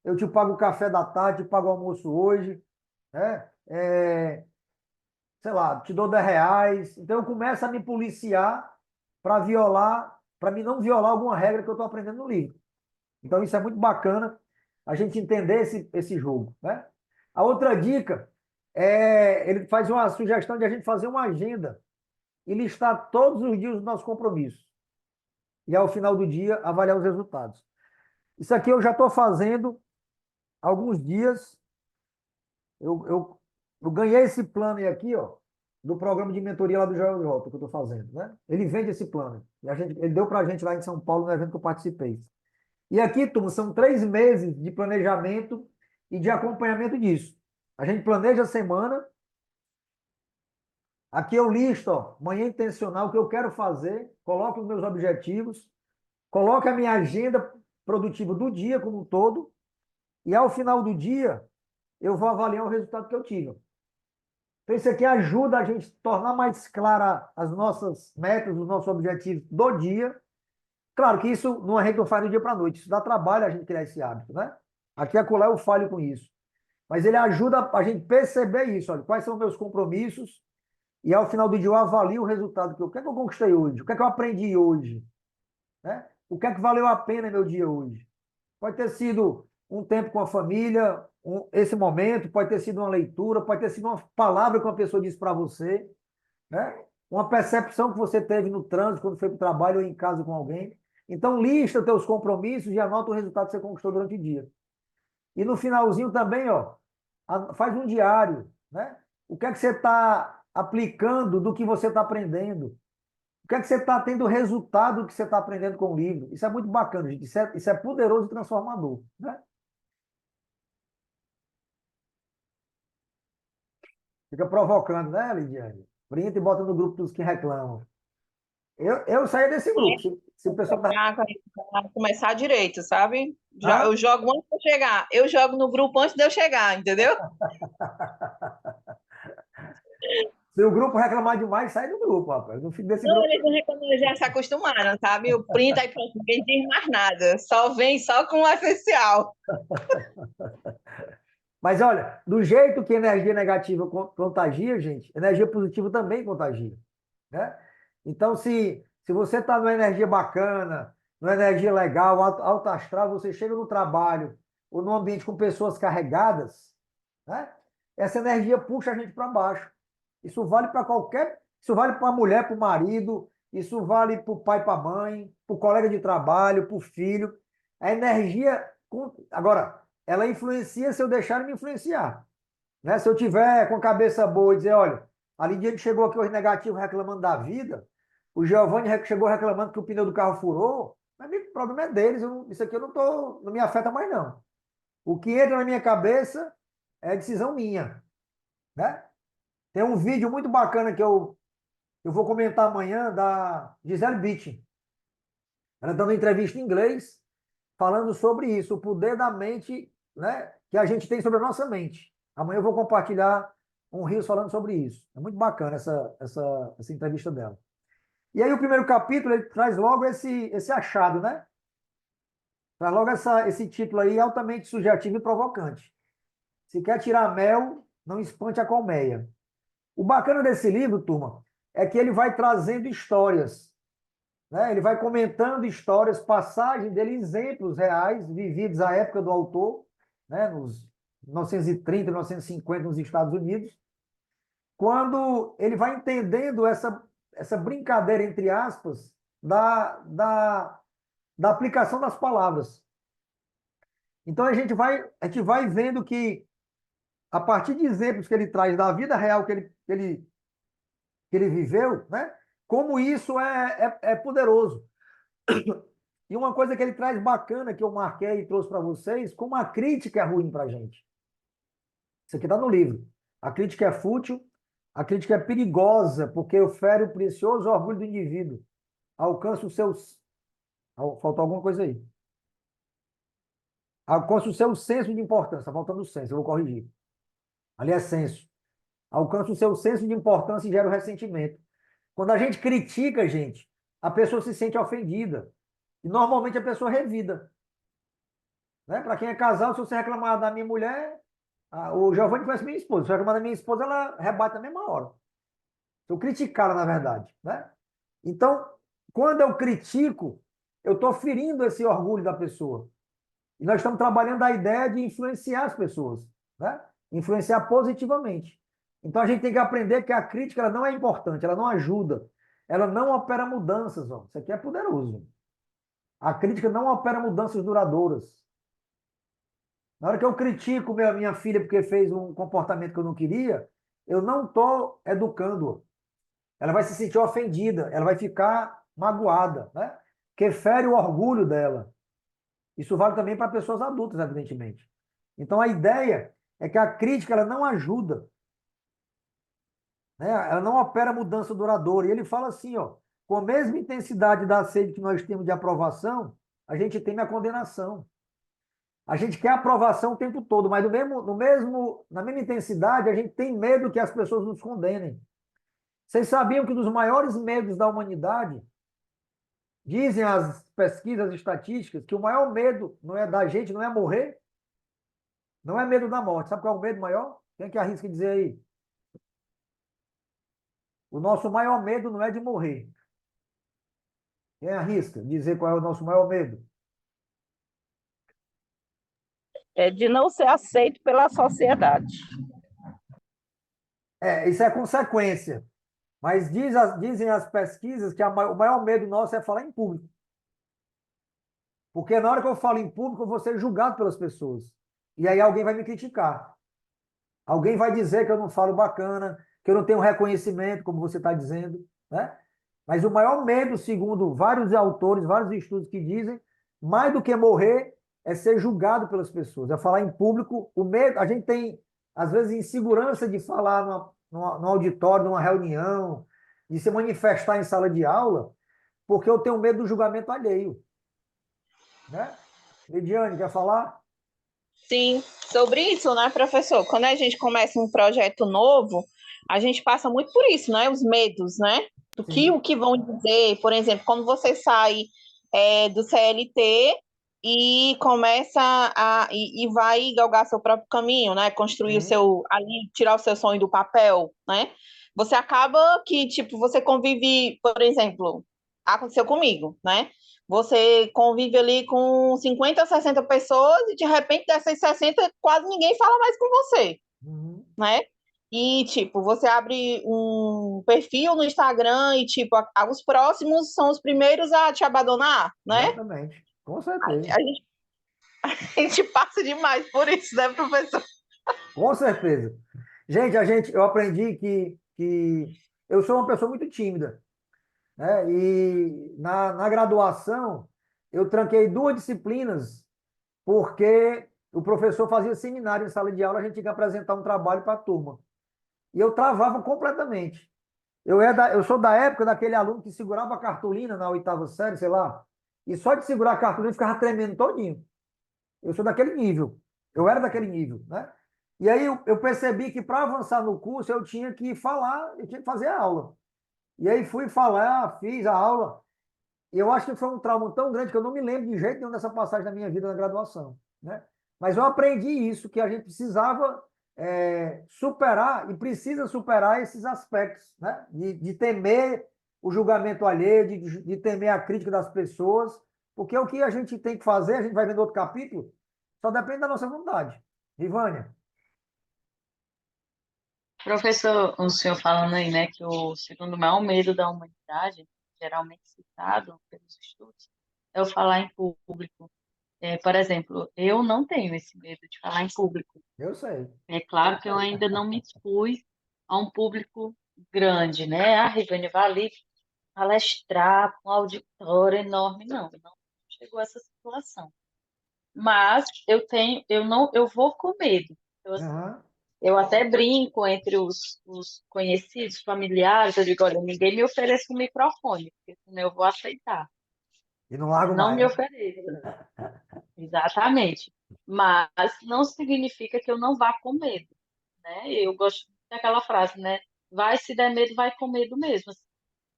eu te pago o café da tarde, te pago o almoço hoje, né? sei lá, te dou R$ 10. Então eu começo a me policiar para mim não violar alguma regra que eu estou aprendendo no livro. Então isso é muito bacana, a gente entender esse jogo, né? A outra dica ele faz uma sugestão de a gente fazer uma agenda e listar todos os dias os nossos compromissos. E ao final do dia, avaliar os resultados. Isso aqui eu já estou fazendo há alguns dias. Eu ganhei esse plano aqui, ó, do programa de mentoria lá do Joel Jota, que eu estou fazendo, né? Ele vende esse plano. E ele deu para a gente lá em São Paulo, no evento que eu participei. E aqui, turma, são 3 meses de planejamento e de acompanhamento disso. A gente planeja a semana. Aqui eu listo, ó, manhã intencional, o que eu quero fazer, coloco os meus objetivos, coloco a minha agenda produtiva do dia como um todo, e ao final do dia, eu vou avaliar o resultado que eu tive. Então, isso aqui ajuda a gente a tornar mais clara as nossas metas, os nossos objetivos do dia. Claro que isso não é gente não faz do dia para a noite, isso dá trabalho a gente criar esse hábito, né? Aqui a acolá eu falho com isso. Mas ele ajuda a gente perceber isso, olha, quais são os meus compromissos, e ao final do dia eu avalio o resultado o que é que eu conquistei hoje, o que é que eu aprendi hoje, né? O que é que valeu a pena meu dia hoje. Pode ter sido um tempo com a família, esse momento, pode ter sido uma leitura, pode ter sido uma palavra que uma pessoa disse para você, né? Uma percepção que você teve no trânsito, quando foi para o trabalho ou em casa com alguém. Então, lista os teus compromissos e anota o resultado que você conquistou durante o dia. E no finalzinho também, ó, faz um diário, né? O que é que você está aplicando do que você está aprendendo? O que é que você está tendo resultado do que você está aprendendo com o livro? Isso é muito bacana, gente. Isso é poderoso e transformador, né? Fica provocando, né, Lidiane? Brinca e bota no grupo dos que reclamam. Eu saí desse grupo. Se o pessoal tá... Pra começar direito, sabe? Ah? Eu jogo antes de eu chegar. Eu jogo no grupo antes de eu chegar, entendeu? Se o grupo reclamar demais, sai do grupo, rapaz. Eu não fico desse Não, grupo. eles não reclamam, já se acostumaram, sabe? O print aí pronto, ninguém diz mais nada. Só vem só com o essencial. Mas olha, do jeito que energia negativa contagia, gente, energia positiva também contagia, né? Então, se você está numa energia bacana, numa energia legal, alto astral, você chega no trabalho ou num ambiente com pessoas carregadas, né? Essa energia puxa a gente para baixo. Isso vale para isso vale para a mulher, para o marido, isso vale para o pai, para a mãe, para o colega de trabalho, para o filho. A energia, agora, ela influencia se eu deixar me influenciar, né? Se eu tiver com a cabeça boa e dizer, olha, a Lidiane chegou aqui hoje negativo reclamando da vida, o Giovanni chegou reclamando que o pneu do carro furou, mas o problema é deles, isso aqui não me afeta mais não. O que entra na minha cabeça é decisão minha, né? Tem um vídeo muito bacana que eu vou comentar amanhã da Gisele Bündchen. Ela dando entrevista em inglês, falando sobre isso, o poder da mente, né, que a gente tem sobre a nossa mente. Amanhã eu vou compartilhar um Reels falando sobre isso. É muito bacana essa entrevista dela. E aí o primeiro capítulo, ele traz logo esse achado, né? Traz logo esse título aí altamente sugestivo e provocante. Se quer tirar mel, não espante a colmeia. O bacana desse livro, turma, é que ele vai trazendo histórias, né? Ele vai comentando histórias, passagens dele, exemplos reais, vividos à época do autor, né? Nos 1930, 1950, nos Estados Unidos, quando ele vai entendendo essa brincadeira, entre aspas, da aplicação das palavras. Então a gente vai vendo que, a partir de exemplos que ele traz da vida real que ele viveu, né? Como isso é poderoso. E uma coisa que ele traz bacana, que eu marquei e trouxe para vocês, como a crítica é ruim para a gente. Isso aqui está no livro. A crítica é fútil, a crítica é perigosa, porque fere o precioso orgulho do indivíduo. Alcança os seus... Faltou alguma coisa aí. Alcança o seu senso de importância. Está faltando o senso, eu vou corrigir. Ali é senso. Alcança o seu senso de importância e gera o ressentimento. Quando a gente critica, gente, a pessoa se sente ofendida. E normalmente a pessoa revida. Né? Para quem é casal, se você reclamar da minha mulher, O Giovanni conhece minha esposa, só que a minha esposa, ela rebate na mesma hora. Eu critico ela, na verdade, né? Então, quando eu critico, eu estou ferindo esse orgulho da pessoa. E nós estamos trabalhando a ideia de influenciar as pessoas, né? Influenciar positivamente. Então, a gente tem que aprender que a crítica ela não é importante, ela não ajuda, ela não opera mudanças. Ó. Isso aqui é poderoso. A crítica não opera mudanças duradouras. Na hora que eu critico minha filha porque fez um comportamento que eu não queria, eu não estou educando. Ela vai se sentir ofendida, ela vai ficar magoada, né? Que fere o orgulho dela. Isso vale também para pessoas adultas, evidentemente. Então, a ideia é que a crítica ela não ajuda, né? Ela não opera mudança duradoura. E ele fala assim, ó, com a mesma intensidade da sede que nós temos de aprovação, a gente teme a condenação. A gente quer aprovação o tempo todo, mas na mesma intensidade, a gente tem medo que as pessoas nos condenem. Vocês sabiam que um dos maiores medos da humanidade, dizem as pesquisas estatísticas, que o maior medo não é da gente, não é morrer, não é medo da morte. Sabe qual é o medo maior? Quem é que arrisca dizer aí? O nosso maior medo não é de morrer. Quem arrisca dizer qual é o nosso maior medo? É de não ser aceito pela sociedade. Isso é consequência. Mas dizem as pesquisas que o maior medo nosso é falar em público. Porque na hora que eu falo em público, eu vou ser julgado pelas pessoas. E aí alguém vai me criticar. Alguém vai dizer que eu não falo bacana, que eu não tenho reconhecimento, como você está dizendo, né? Mas o maior medo, segundo vários autores, vários estudos que dizem, mais do que morrer, é ser julgado pelas pessoas, é falar em público. O medo, a gente tem, às vezes, insegurança de falar no auditório, numa reunião, de se manifestar em sala de aula, porque eu tenho medo do julgamento alheio. Né? Lidiane, quer falar? Sim, sobre isso, né, professor? Quando a gente começa um projeto novo, a gente passa muito por isso, né? Os medos, né? Sim. O que vão dizer, por exemplo, quando você sai do CLT e começa e vai galgar seu próprio caminho, né? Construir o Sim. seu ali, tirar o seu sonho do papel, né? Você acaba que, tipo, você convive, por exemplo, aconteceu comigo, né? Você convive ali com 50, 60 pessoas e de repente dessas 60 quase ninguém fala mais com você, Uhum. né? E tipo, você abre um perfil no Instagram e tipo, os próximos são os primeiros a te abandonar, né? Exatamente. Com A, certeza. a gente, a gente passa demais por isso, né, professor? Com certeza. Gente, eu aprendi que eu sou uma pessoa muito tímida, né? E na graduação, eu tranquei 2 disciplinas porque o professor fazia seminário em sala de aula, a gente tinha que apresentar um trabalho para a turma. E eu travava completamente. Eu sou da época daquele aluno que segurava a cartolina na 8ª série, sei lá, e só de segurar a cartolina ficava tremendo todinho. Eu sou daquele nível. Eu era daquele nível, né? E aí eu percebi que para avançar no curso eu tinha que falar, eu tinha que fazer a aula. E aí fui falar, fiz a aula. E eu acho que foi um trauma tão grande que eu não me lembro de jeito nenhum dessa passagem da minha vida na graduação, né? Mas eu aprendi isso, que a gente precisava superar e precisa superar esses aspectos, né? De temer o julgamento alheio, de temer a crítica das pessoas, porque o que a gente tem que fazer, a gente vai ver no outro capítulo, só depende da nossa vontade. Ivânia, Professor, o senhor falando aí, né, que o segundo maior medo da humanidade, geralmente citado pelos estudos, é o falar em público. Por exemplo, eu não tenho esse medo de falar em público. eu sei. É claro que eu ainda não me expus a um público grande, né? A Rivane vai ali palestrar com um auditório enorme, não chegou a essa situação. Mas eu vou com medo. Eu, assim, Aham. eu até brinco entre os conhecidos, familiares, eu digo, olha, ninguém me oferece um microfone, porque senão eu vou aceitar. E não largo Não mais, me né? ofereça. Exatamente. Mas não significa que eu não vá com medo, né? Eu gosto daquela frase, né? Vai se der medo, vai com medo mesmo.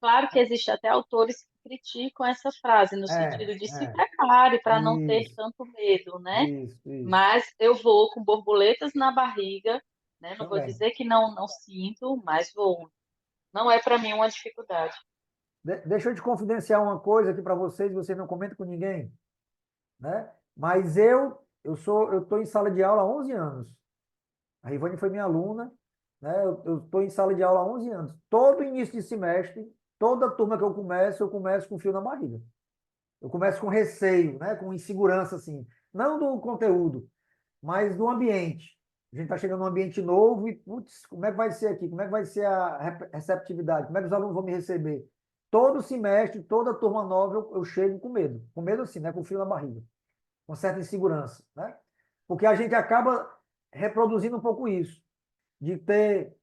Claro que existem até autores que criticam essa frase, no É, sentido de se é. prepare para não ter Isso, tanto medo, né? isso. Mas eu vou com borboletas na barriga, né? Não vou Também. dizer que não sinto, mas vou. Não é para mim uma dificuldade. Deixa eu te confidenciar uma coisa aqui para vocês não comentam com ninguém, né? Mas eu estou em sala de aula há 11 anos. A Rivane foi minha aluna, né? Eu estou em sala de aula há 11 anos. Todo início de semestre, toda turma que eu começo com fio na barriga. Eu começo com receio, né? Com insegurança, assim. Não do conteúdo, mas do ambiente. A gente está chegando num ambiente novo e, putz, como é que vai ser aqui? Como é que vai ser a receptividade? Como é que os alunos vão me receber? Todo semestre, toda turma nova, eu chego com medo. Com medo, assim, né? Com frio na barriga. Com certa insegurança, né? Porque a gente acaba reproduzindo um pouco isso, de ter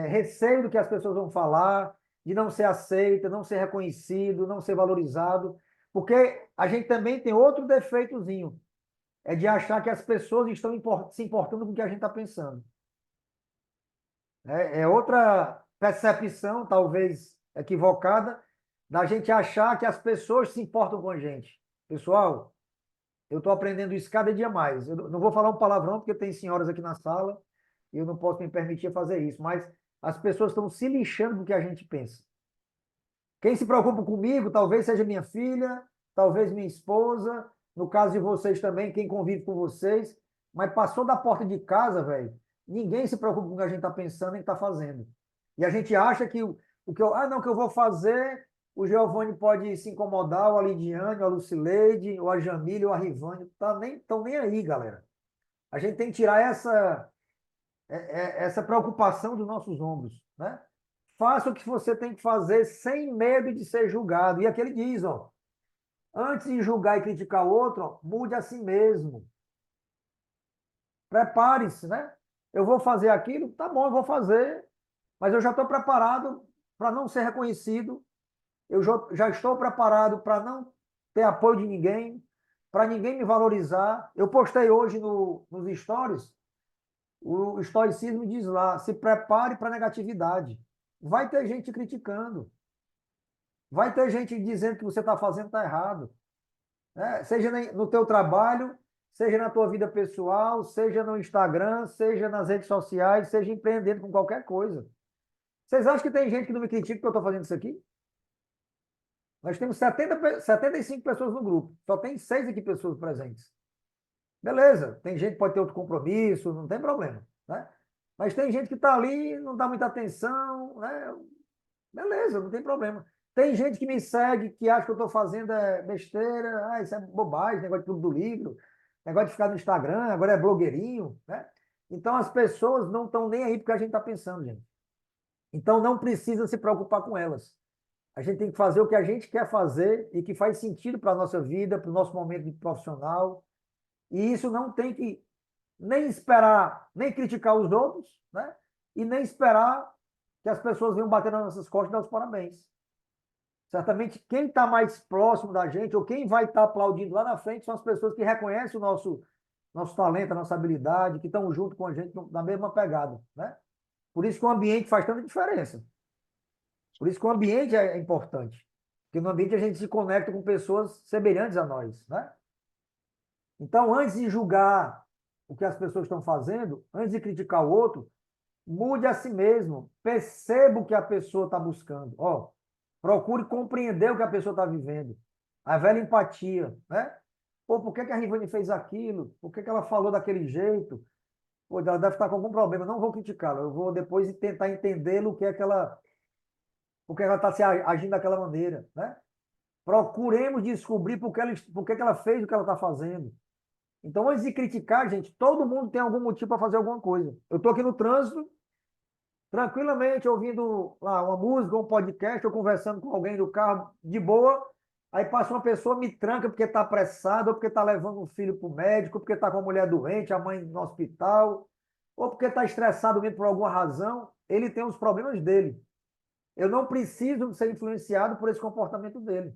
receio do que as pessoas vão falar, de não ser aceito, não ser reconhecido, não ser valorizado, porque a gente também tem outro defeitozinho, é de achar que as pessoas estão se importando com o que a gente está pensando. É outra percepção, talvez equivocada, da gente achar que as pessoas se importam com a gente. Pessoal, eu estou aprendendo isso cada dia mais. Eu não vou falar um palavrão, porque tem senhoras aqui na sala, e eu não posso me permitir fazer isso, mas as pessoas estão se lixando do que a gente pensa. Quem se preocupa comigo, talvez seja minha filha, talvez minha esposa, no caso de vocês também, quem convive com vocês, mas passou da porta de casa, velho, ninguém se preocupa com o que a gente está pensando e está fazendo. E a gente acha que o que não, que eu vou fazer, o Giovanni pode se incomodar, ou a Lidiane, ou a Lucileide, ou a Jamília, ou a Rivane, estão nem aí, galera. A gente tem que tirar essa preocupação dos nossos ombros, né? Faça o que você tem que fazer sem medo de ser julgado. E aqui ele diz, ó, antes de julgar e criticar o outro, ó, mude a si mesmo. Prepare-se, né? Eu vou fazer aquilo, tá bom, eu vou fazer, mas eu já estou preparado para não ser reconhecido, eu já estou preparado para não ter apoio de ninguém, para ninguém me valorizar. Eu postei hoje nos stories, o estoicismo diz lá, se prepare para a negatividade. Vai ter gente criticando, vai ter gente dizendo que você está fazendo está errado, né? Seja no teu trabalho, seja na tua vida pessoal, seja no Instagram, seja nas redes sociais, seja empreendendo com qualquer coisa. Vocês acham que tem gente que não me critica porque eu estou fazendo isso aqui? Nós temos 75 pessoas no grupo, só tem 6 aqui pessoas presentes. Beleza, tem gente que pode ter outro compromisso, não tem problema, né? Mas tem gente que está ali, não dá muita atenção, né? Beleza, não tem problema. Tem gente que me segue, que acha que eu estou fazendo besteira, isso é bobagem, negócio de clube do livro, negócio de ficar no Instagram, agora é blogueirinho, né? Então as pessoas não estão nem aí porque a gente está pensando, gente. Então não precisa se preocupar com elas. A gente tem que fazer o que a gente quer fazer e que faz sentido para a nossa vida, para o nosso momento de profissional. E isso não tem que nem esperar, nem criticar os outros, né? E nem esperar que as pessoas venham bater nas nossas costas e dar os parabéns. Certamente, quem está mais próximo da gente, ou quem vai estar aplaudindo lá na frente, são as pessoas que reconhecem o nosso talento, a nossa habilidade, que estão junto com a gente na mesma pegada, né? Por isso que o ambiente faz tanta diferença. Por isso que o ambiente é importante. Porque no ambiente a gente se conecta com pessoas semelhantes a nós, né? Então, antes de julgar o que as pessoas estão fazendo, antes de criticar o outro, mude a si mesmo. Perceba o que a pessoa está buscando. Ó, procure compreender o que a pessoa está vivendo. A velha empatia, né? Pô, por que a Rivane fez aquilo? Por que ela falou daquele jeito? Pô, ela deve estar com algum problema. Eu não vou criticá-la. Eu vou depois tentar entender por que ela está se agindo daquela maneira, né? Procuremos descobrir por que ela fez o que ela está fazendo. Então, antes de criticar, gente, todo mundo tem algum motivo para fazer alguma coisa. Eu estou aqui no trânsito, tranquilamente, ouvindo lá uma música, um podcast, ou conversando com alguém do carro, de boa. Aí passa uma pessoa, me tranca porque está apressada, ou porque está levando um filho para o médico, ou porque está com a mulher doente, a mãe no hospital, ou porque está estressado mesmo por alguma razão. Ele tem os problemas dele. Eu não preciso ser influenciado por esse comportamento dele.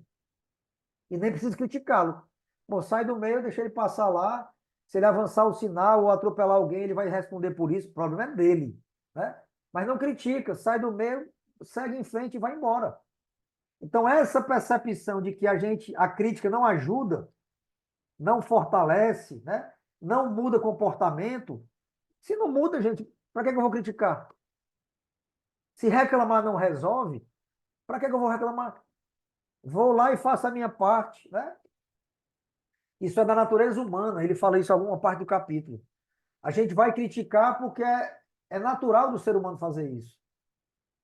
E nem preciso criticá-lo. Bom, sai do meio, deixa ele passar lá. Se ele avançar o sinal ou atropelar alguém, ele vai responder por isso. O problema é dele, né? Mas não critica, sai do meio, segue em frente e vai embora. Então, essa percepção de que a crítica não ajuda, não fortalece, né? Não muda comportamento. Se não muda, gente, para que eu vou criticar? Se reclamar não resolve, para que eu vou reclamar? Vou lá e faço a minha parte, né? Isso é da natureza humana, ele fala isso em alguma parte do capítulo. A gente vai criticar porque é natural do ser humano fazer isso.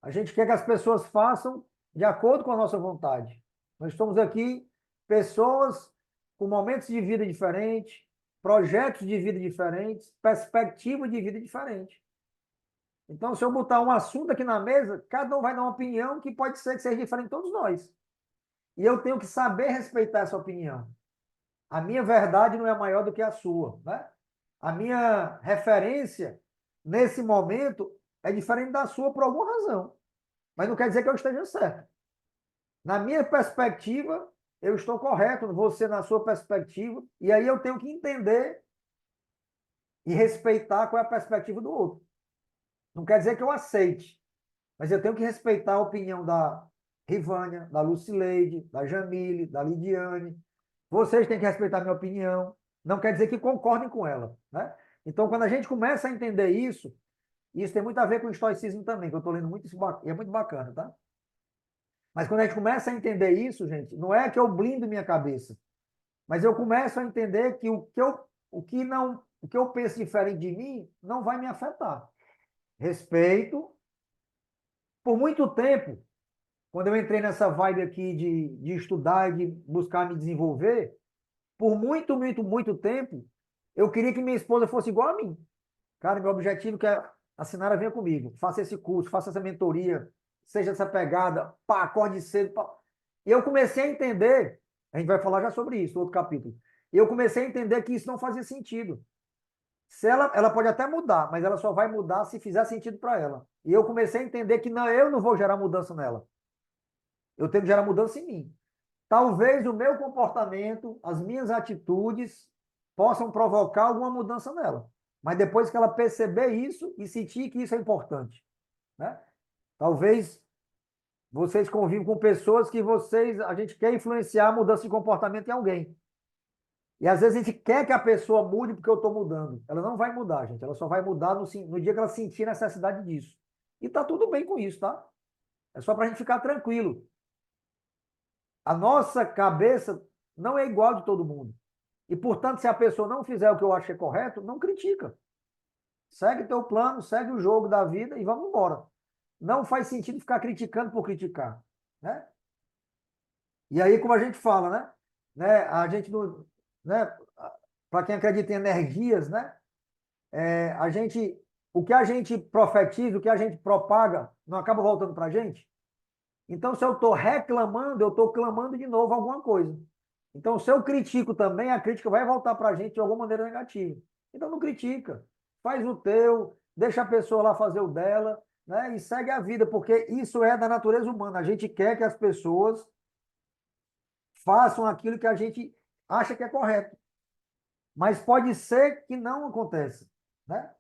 A gente quer que as pessoas façam de acordo com a nossa vontade. Nós estamos aqui, pessoas com momentos de vida diferentes, projetos de vida diferentes, perspectivas de vida diferentes. Então, se eu botar um assunto aqui na mesa, cada um vai dar uma opinião que pode ser que seja diferente de todos nós. E eu tenho que saber respeitar essa opinião. A minha verdade não é maior do que a sua, né? A minha referência, nesse momento, é diferente da sua por alguma razão. Mas não quer dizer que eu esteja certo. Na minha perspectiva, eu estou correto, você na sua perspectiva, e aí eu tenho que entender e respeitar qual é a perspectiva do outro. Não quer dizer que eu aceite, mas eu tenho que respeitar a opinião da Rivânia, da Lucileide, da Jamile, da Lidiane. Vocês têm que respeitar a minha opinião. Não quer dizer que concordem com ela, né? Então, quando a gente começa a entender isso tem muito a ver com o estoicismo também, que eu estou lendo muito isso, e é muito bacana, tá? Mas quando a gente começa a entender isso, gente, não é que eu blindo minha cabeça, mas eu começo a entender que o que eu penso diferente de mim não vai me afetar. Respeito. Por muito tempo, quando eu entrei nessa vibe aqui de estudar e de buscar me desenvolver, por muito tempo, eu queria que minha esposa fosse igual a mim. Cara, meu objetivo é que a Sinara venha comigo, faça esse curso, faça essa mentoria, seja essa pegada, pá, acorde cedo. Pá. E eu comecei a entender, a gente vai falar já sobre isso, outro capítulo. E eu comecei a entender que isso não fazia sentido. Se ela pode até mudar, mas ela só vai mudar se fizer sentido para ela. E eu comecei a entender que não, eu não vou gerar mudança nela. Eu tenho que gerar mudança em mim. Talvez o meu comportamento, as minhas atitudes possam provocar alguma mudança nela. Mas depois que ela perceber isso e sentir que isso é importante, né? Talvez vocês convivem com pessoas que a gente quer influenciar a mudança de comportamento em alguém. E às vezes a gente quer que a pessoa mude porque eu estou mudando. Ela não vai mudar, gente. Ela só vai mudar no dia que ela sentir necessidade disso. E tá tudo bem com isso, tá? É só para a gente ficar tranquilo. A nossa cabeça não é igual de todo mundo. E, portanto, se a pessoa não fizer o que eu acho que é correto, não critica. Segue teu plano, segue o jogo da vida e vamos embora. Não faz sentido ficar criticando por criticar, né? E aí, como a gente fala, né? A gente não, né? Para quem acredita em energias, né? O que a gente profetiza, o que a gente propaga, não acaba voltando para a gente? Então, se eu estou reclamando, eu estou clamando de novo alguma coisa. Então, se eu critico também, a crítica vai voltar para a gente de alguma maneira negativa. Então, não critica. Faz o teu, deixa a pessoa lá fazer o dela, né? E segue a vida, porque isso é da natureza humana. A gente quer que as pessoas façam aquilo que a gente acha que é correto. Mas pode ser que não aconteça, né?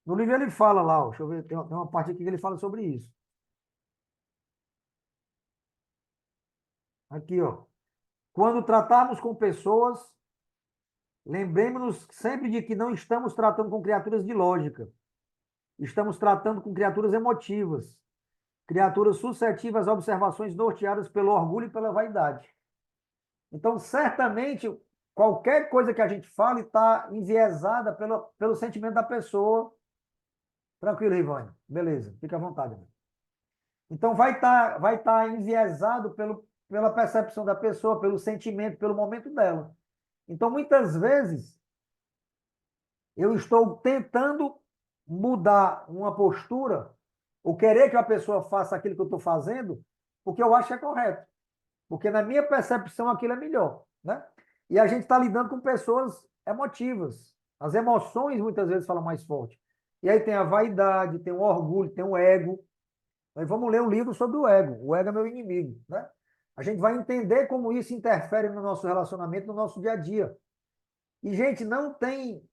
No livro ele fala lá, ó, deixa eu ver, tem uma parte aqui que ele fala sobre isso. Aqui, ó. Quando tratarmos com pessoas, lembremos-nos sempre de que não estamos tratando com criaturas de lógica. Estamos tratando com criaturas emotivas, criaturas suscetíveis a observações norteadas pelo orgulho e pela vaidade. Então, certamente, qualquer coisa que a gente fale está enviesada pelo sentimento da pessoa. Tranquilo, Ivânia. Beleza, fica à vontade. Né? Então, vai tá enviesado pela percepção da pessoa, pelo sentimento, pelo momento dela. Então, muitas vezes, eu estou tentando mudar uma postura, ou querer que a pessoa faça aquilo que eu estou fazendo, porque eu acho que é correto. Porque na minha percepção aquilo é melhor, né? E a gente está lidando com pessoas emotivas. As emoções muitas vezes falam mais forte. E aí tem a vaidade, tem o orgulho, tem o ego. Nós vamos ler um livro sobre o ego. O ego é meu inimigo, né? A gente vai entender como isso interfere no nosso relacionamento, no nosso dia a dia. E, gente, não tem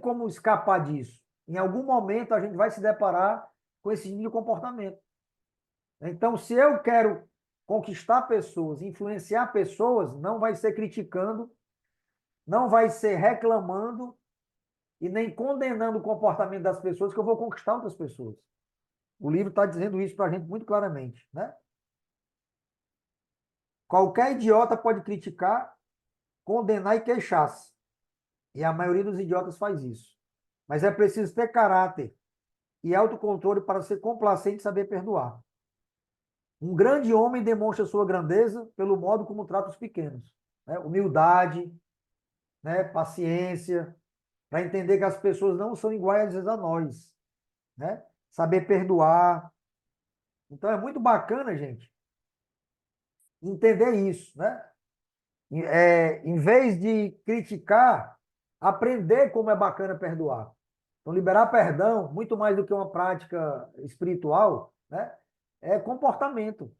como escapar disso. Em algum momento a gente vai se deparar com esse tipo de comportamento. Então, se eu quero conquistar pessoas, influenciar pessoas, não vai ser criticando, não vai ser reclamando e nem condenando o comportamento das pessoas que eu vou conquistar outras pessoas. O livro está dizendo isso para a gente muito claramente, né? Qualquer idiota pode criticar, condenar e queixar-se. E a maioria dos idiotas faz isso. Mas é preciso ter caráter e autocontrole para ser complacente e saber perdoar. Um grande homem demonstra sua grandeza pelo modo como trata os pequenos, né? Humildade, né? Paciência, para entender que as pessoas não são iguais às vezes a nós, né? Saber perdoar. Então é muito bacana, gente, entender isso, né? Em vez de criticar, aprender como é bacana perdoar. Então, liberar perdão, muito mais do que uma prática espiritual, né? É comportamento.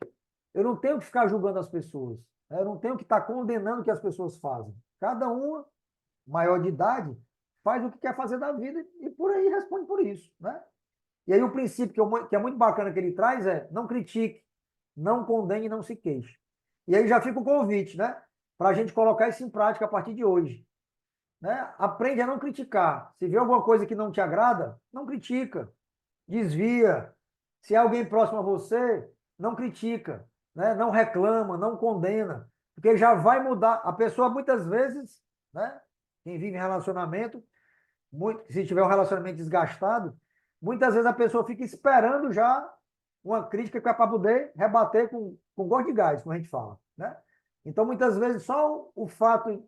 Eu não tenho que ficar julgando as pessoas, né? Eu não tenho que estar condenando o que as pessoas fazem. Cada uma, maior de idade, faz o que quer fazer da vida e por aí responde por isso, né? E aí o princípio que é muito bacana que ele traz é não critique, não condene e não se queixe. E aí já fica o convite, né? Para a gente colocar isso em prática a partir de hoje, né? Aprende a não criticar. Se vê alguma coisa que não te agrada, não critica, desvia. Se é alguém próximo a você, não critica, né? Não reclama, não condena, porque já vai mudar. A pessoa muitas vezes, né? Quem vive em relacionamento, se tiver um relacionamento desgastado, muitas vezes a pessoa fica esperando já uma crítica que é para poder rebater com gosto de gás, como a gente fala, né? Então, muitas vezes, só o fato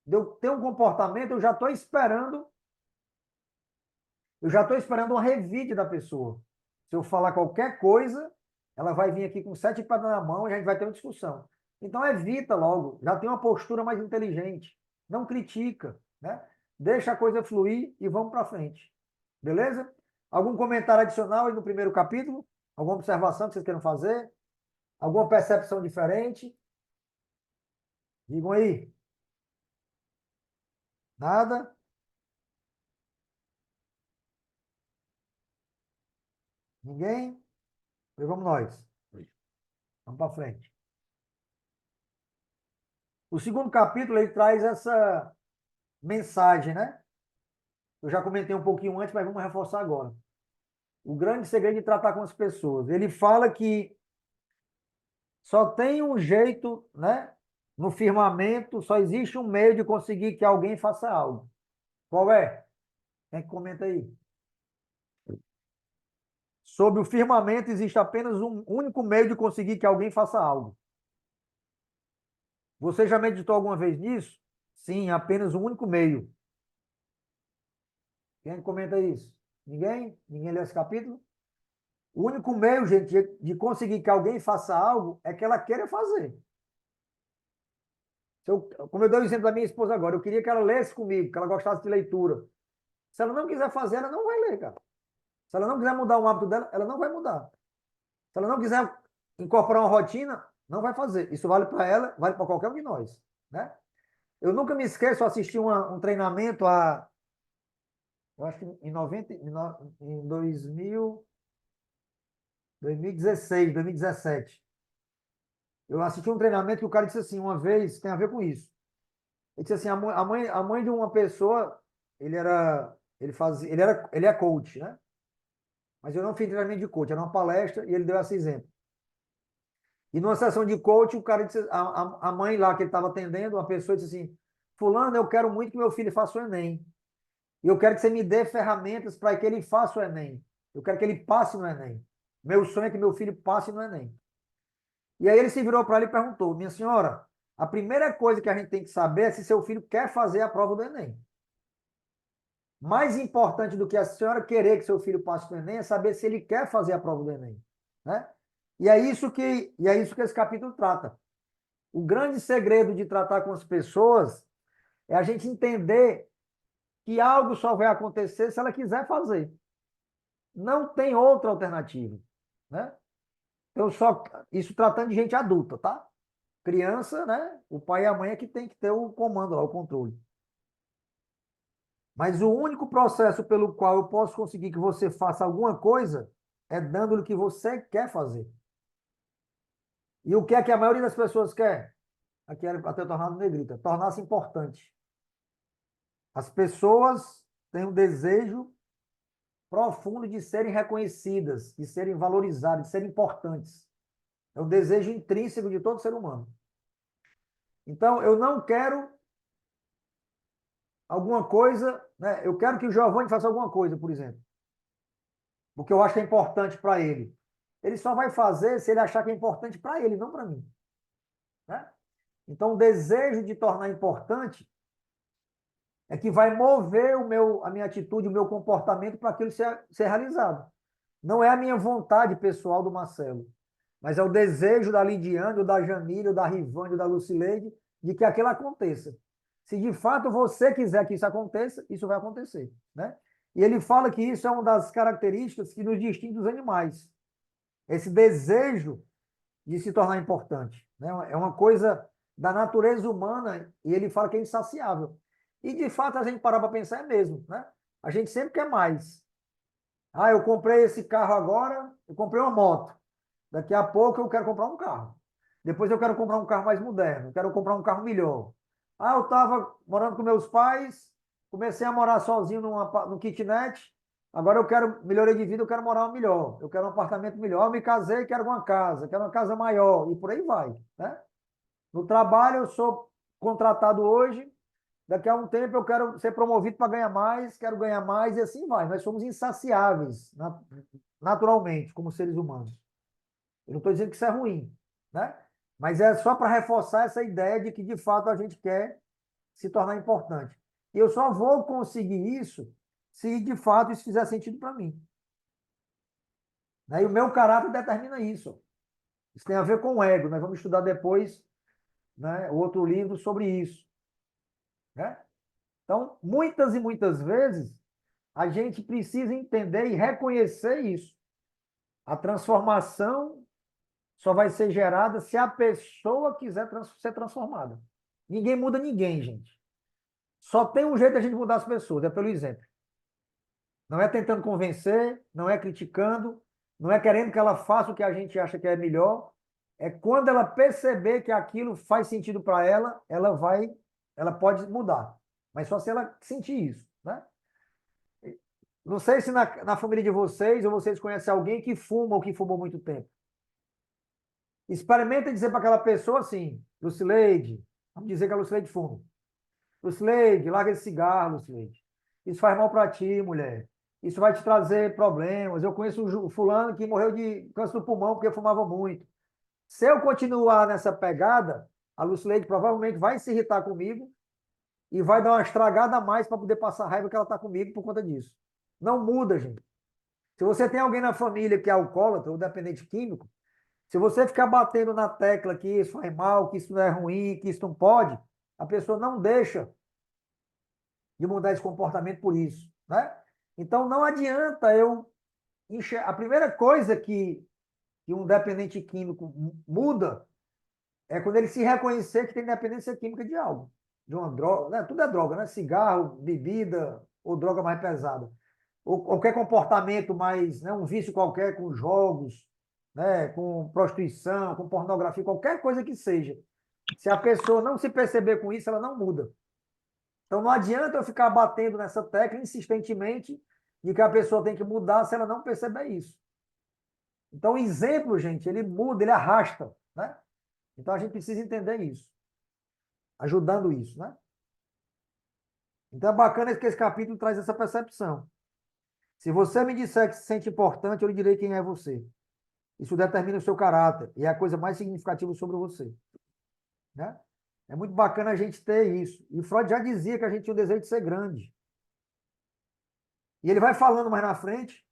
de eu ter um comportamento, eu já estou esperando uma revide da pessoa. Se eu falar qualquer coisa, ela vai vir aqui com 7 pedras na mão e a gente vai ter uma discussão. Então, evita logo, já tem uma postura mais inteligente, não critica, né? Deixa a coisa fluir e vamos para frente. Beleza? Algum comentário adicional aí no primeiro capítulo? Alguma observação que vocês queiram fazer? Alguma percepção diferente? Digam aí. Nada? Ninguém? Então vamos nós. Vamos para frente. O segundo capítulo ele traz essa mensagem, né? Eu já comentei um pouquinho antes, mas vamos reforçar agora. O grande segredo de tratar com as pessoas. Ele fala que só tem um jeito, né? No firmamento, só existe um meio de conseguir que alguém faça algo. Qual é? Quem é que comenta aí? Sobre o firmamento existe apenas um único meio de conseguir que alguém faça algo. Você já meditou alguma vez nisso? Sim, apenas um único meio. Quem é que comenta isso? Ninguém? Ninguém lê esse capítulo? O único meio, gente, de conseguir que alguém faça algo é que ela queira fazer. Como eu dei o exemplo da minha esposa agora, eu queria que ela lesse comigo, que ela gostasse de leitura. Se ela não quiser fazer, ela não vai ler, cara. Se ela não quiser mudar o hábito dela, ela não vai mudar. Se ela não quiser incorporar uma rotina, não vai fazer. Isso vale para ela, vale para qualquer um de nós, né? Eu nunca me esqueço, eu assisti um treinamento eu acho que em 2016, 2017. Eu assisti um treinamento que o cara disse assim, uma vez, tem a ver com isso. Ele disse assim, a mãe de uma pessoa, ele é coach, né? Mas eu não fiz treinamento de coach, era uma palestra e ele deu esse exemplo. E numa sessão de coach, o cara disse, a mãe lá que ele estava atendendo, uma pessoa disse assim, fulano, eu quero muito que meu filho faça o Enem. E eu quero que você me dê ferramentas para que ele faça o Enem. Eu quero que ele passe no Enem. Meu sonho é que meu filho passe no Enem. E aí ele se virou para ela e perguntou, minha senhora, a primeira coisa que a gente tem que saber é se seu filho quer fazer a prova do Enem. Mais importante do que a senhora querer que seu filho passe no Enem é saber se ele quer fazer a prova do Enem, né? E é isso que esse capítulo trata. O grande segredo de tratar com as pessoas é a gente entender que algo só vai acontecer se ela quiser fazer. Não tem outra alternativa, né? Então, isso tratando de gente adulta, tá? Criança, né? O pai e a mãe é que tem que ter o comando lá, o controle. Mas o único processo pelo qual eu posso conseguir que você faça alguma coisa é dando-lhe o que você quer fazer. E o que é que a maioria das pessoas quer? Aqui era até tornado negrita, tornar-se importante. As pessoas têm um desejo profundo de serem reconhecidas, de serem valorizadas, de serem importantes. É um desejo intrínseco de todo ser humano. Então, eu não quero alguma coisa, né? Eu quero que o Giovanni faça alguma coisa, por exemplo, porque eu acho que é importante para ele. Ele só vai fazer se ele achar que é importante para ele, não para mim, né? Então, o desejo de tornar importante é que vai mover a minha atitude, o meu comportamento para aquilo ser realizado. Não é a minha vontade pessoal do Marcelo, mas é o desejo da Lidiane, ou da Jamília, ou da Rivane, ou da Lucileide, de que aquilo aconteça. Se de fato você quiser que isso aconteça, isso vai acontecer, né? E ele fala que isso é uma das características que nos distingue dos animais. Esse desejo de se tornar importante, né? É uma coisa da natureza humana e ele fala que é insaciável. E de fato a gente parar para pensar é mesmo, né? A gente sempre quer mais. Ah, eu comprei esse carro agora, eu comprei uma moto. Daqui a pouco eu quero comprar um carro. Depois eu quero comprar um carro mais moderno, eu quero comprar um carro melhor. Ah, eu estava morando com meus pais, comecei a morar sozinho num kitnet, agora eu quero melhoria de vida, eu quero morar melhor, eu quero um apartamento melhor, eu me casei, quero uma casa maior, e por aí vai, né? No trabalho eu sou contratado hoje, daqui a um tempo eu quero ser promovido para ganhar mais, quero ganhar mais, e assim vai. Nós somos insaciáveis, naturalmente, como seres humanos. Eu não estou dizendo que isso é ruim, né? Mas é só para reforçar essa ideia de que, de fato, a gente quer se tornar importante. E eu só vou conseguir isso se, de fato, isso fizer sentido para mim. Né? E o meu caráter determina isso. Isso tem a ver com o ego. Nós vamos estudar depois, né, outro livro sobre isso. Né? Então, muitas e muitas vezes, a gente precisa entender e reconhecer isso. A transformação só vai ser gerada se a pessoa quiser ser transformada. Ninguém muda ninguém, gente. Só tem um jeito de a gente mudar as pessoas, é pelo exemplo. Não é tentando convencer, não é criticando, não é querendo que ela faça o que a gente acha que é melhor. É quando ela perceber que aquilo faz sentido para ela, ela pode mudar. Mas só se ela sentir isso, né? Não sei se na família de vocês, ou vocês conhecem alguém que fuma ou que fumou muito tempo. Experimenta dizer para aquela pessoa assim, Lucileide, vamos dizer que a Lucileide fuma. Lucileide, larga esse cigarro, Lucileide. Isso faz mal para ti, mulher. Isso vai te trazer problemas. Eu conheço um fulano que morreu de câncer do pulmão porque fumava muito. Se eu continuar nessa pegada, a Lucileide provavelmente vai se irritar comigo e vai dar uma estragada a mais para poder passar a raiva que ela está comigo por conta disso. Não muda, gente. Se você tem alguém na família que é alcoólatra ou dependente químico, se você ficar batendo na tecla que isso faz mal, que isso não é ruim, que isso não pode, a pessoa não deixa de mudar esse comportamento por isso, né? Então, não adianta eu enxergar. A primeira coisa que um dependente químico muda é quando ele se reconhecer que tem dependência química de algo, de uma droga, né? Tudo é droga, né? Cigarro, bebida ou droga mais pesada. Ou qualquer comportamento mais, né? Um vício qualquer com jogos, né? Com prostituição, com pornografia, qualquer coisa que seja. Se a pessoa não se perceber com isso, ela não muda. Então não adianta eu ficar batendo nessa tecla insistentemente de que a pessoa tem que mudar se ela não perceber isso. Então o exemplo, gente, ele muda, ele arrasta, né? Então a gente precisa entender isso, ajudando isso, né? Então é bacana que esse capítulo traz essa percepção. Se você me disser que se sente importante, eu lhe direi quem é você. Isso determina o seu caráter e é a coisa mais significativa sobre você, né? É muito bacana a gente ter isso. E Freud já dizia que a gente tinha o desejo de ser grande. E ele vai falando mais na frente,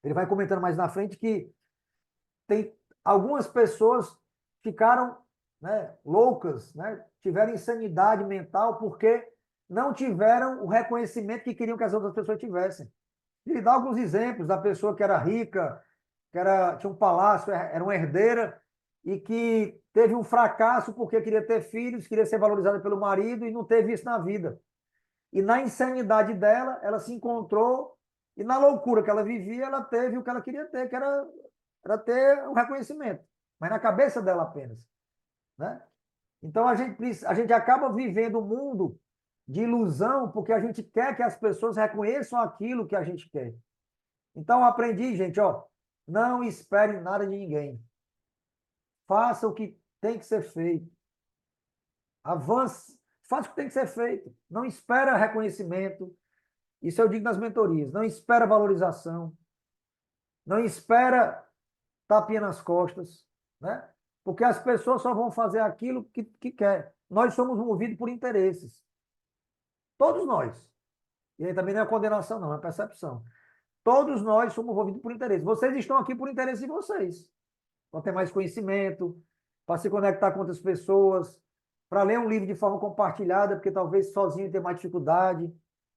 ele vai comentando mais na frente que tem algumas pessoas ficaram, né, loucas, né, tiveram insanidade mental porque não tiveram o reconhecimento que queriam que as outras pessoas tivessem. Ele dá alguns exemplos da pessoa que era rica, tinha um palácio, era uma herdeira, e que teve um fracasso porque queria ter filhos, queria ser valorizada pelo marido e não teve isso na vida. E na insanidade dela, ela se encontrou E na loucura que ela vivia, ela teve o que ela queria ter, que era ter o reconhecimento, mas na cabeça dela apenas, né? Então a gente acaba vivendo um mundo de ilusão porque a gente quer que as pessoas reconheçam aquilo que a gente quer. Então eu aprendi, gente, ó, não espere nada de ninguém. Faça o que tem que ser feito. Avance, faça o que tem que ser feito. Não espera reconhecimento. Isso eu digo nas mentorias. Não espera valorização. Não espera tapinha nas costas, né? Porque as pessoas só vão fazer aquilo que quer. Nós somos movidos por interesses. Todos nós. E aí também não é condenação, não, é percepção. Todos nós somos movidos por interesse. Vocês estão aqui por interesse de vocês. Para ter mais conhecimento, para se conectar com outras pessoas, para ler um livro de forma compartilhada, porque talvez sozinho tenha mais dificuldade,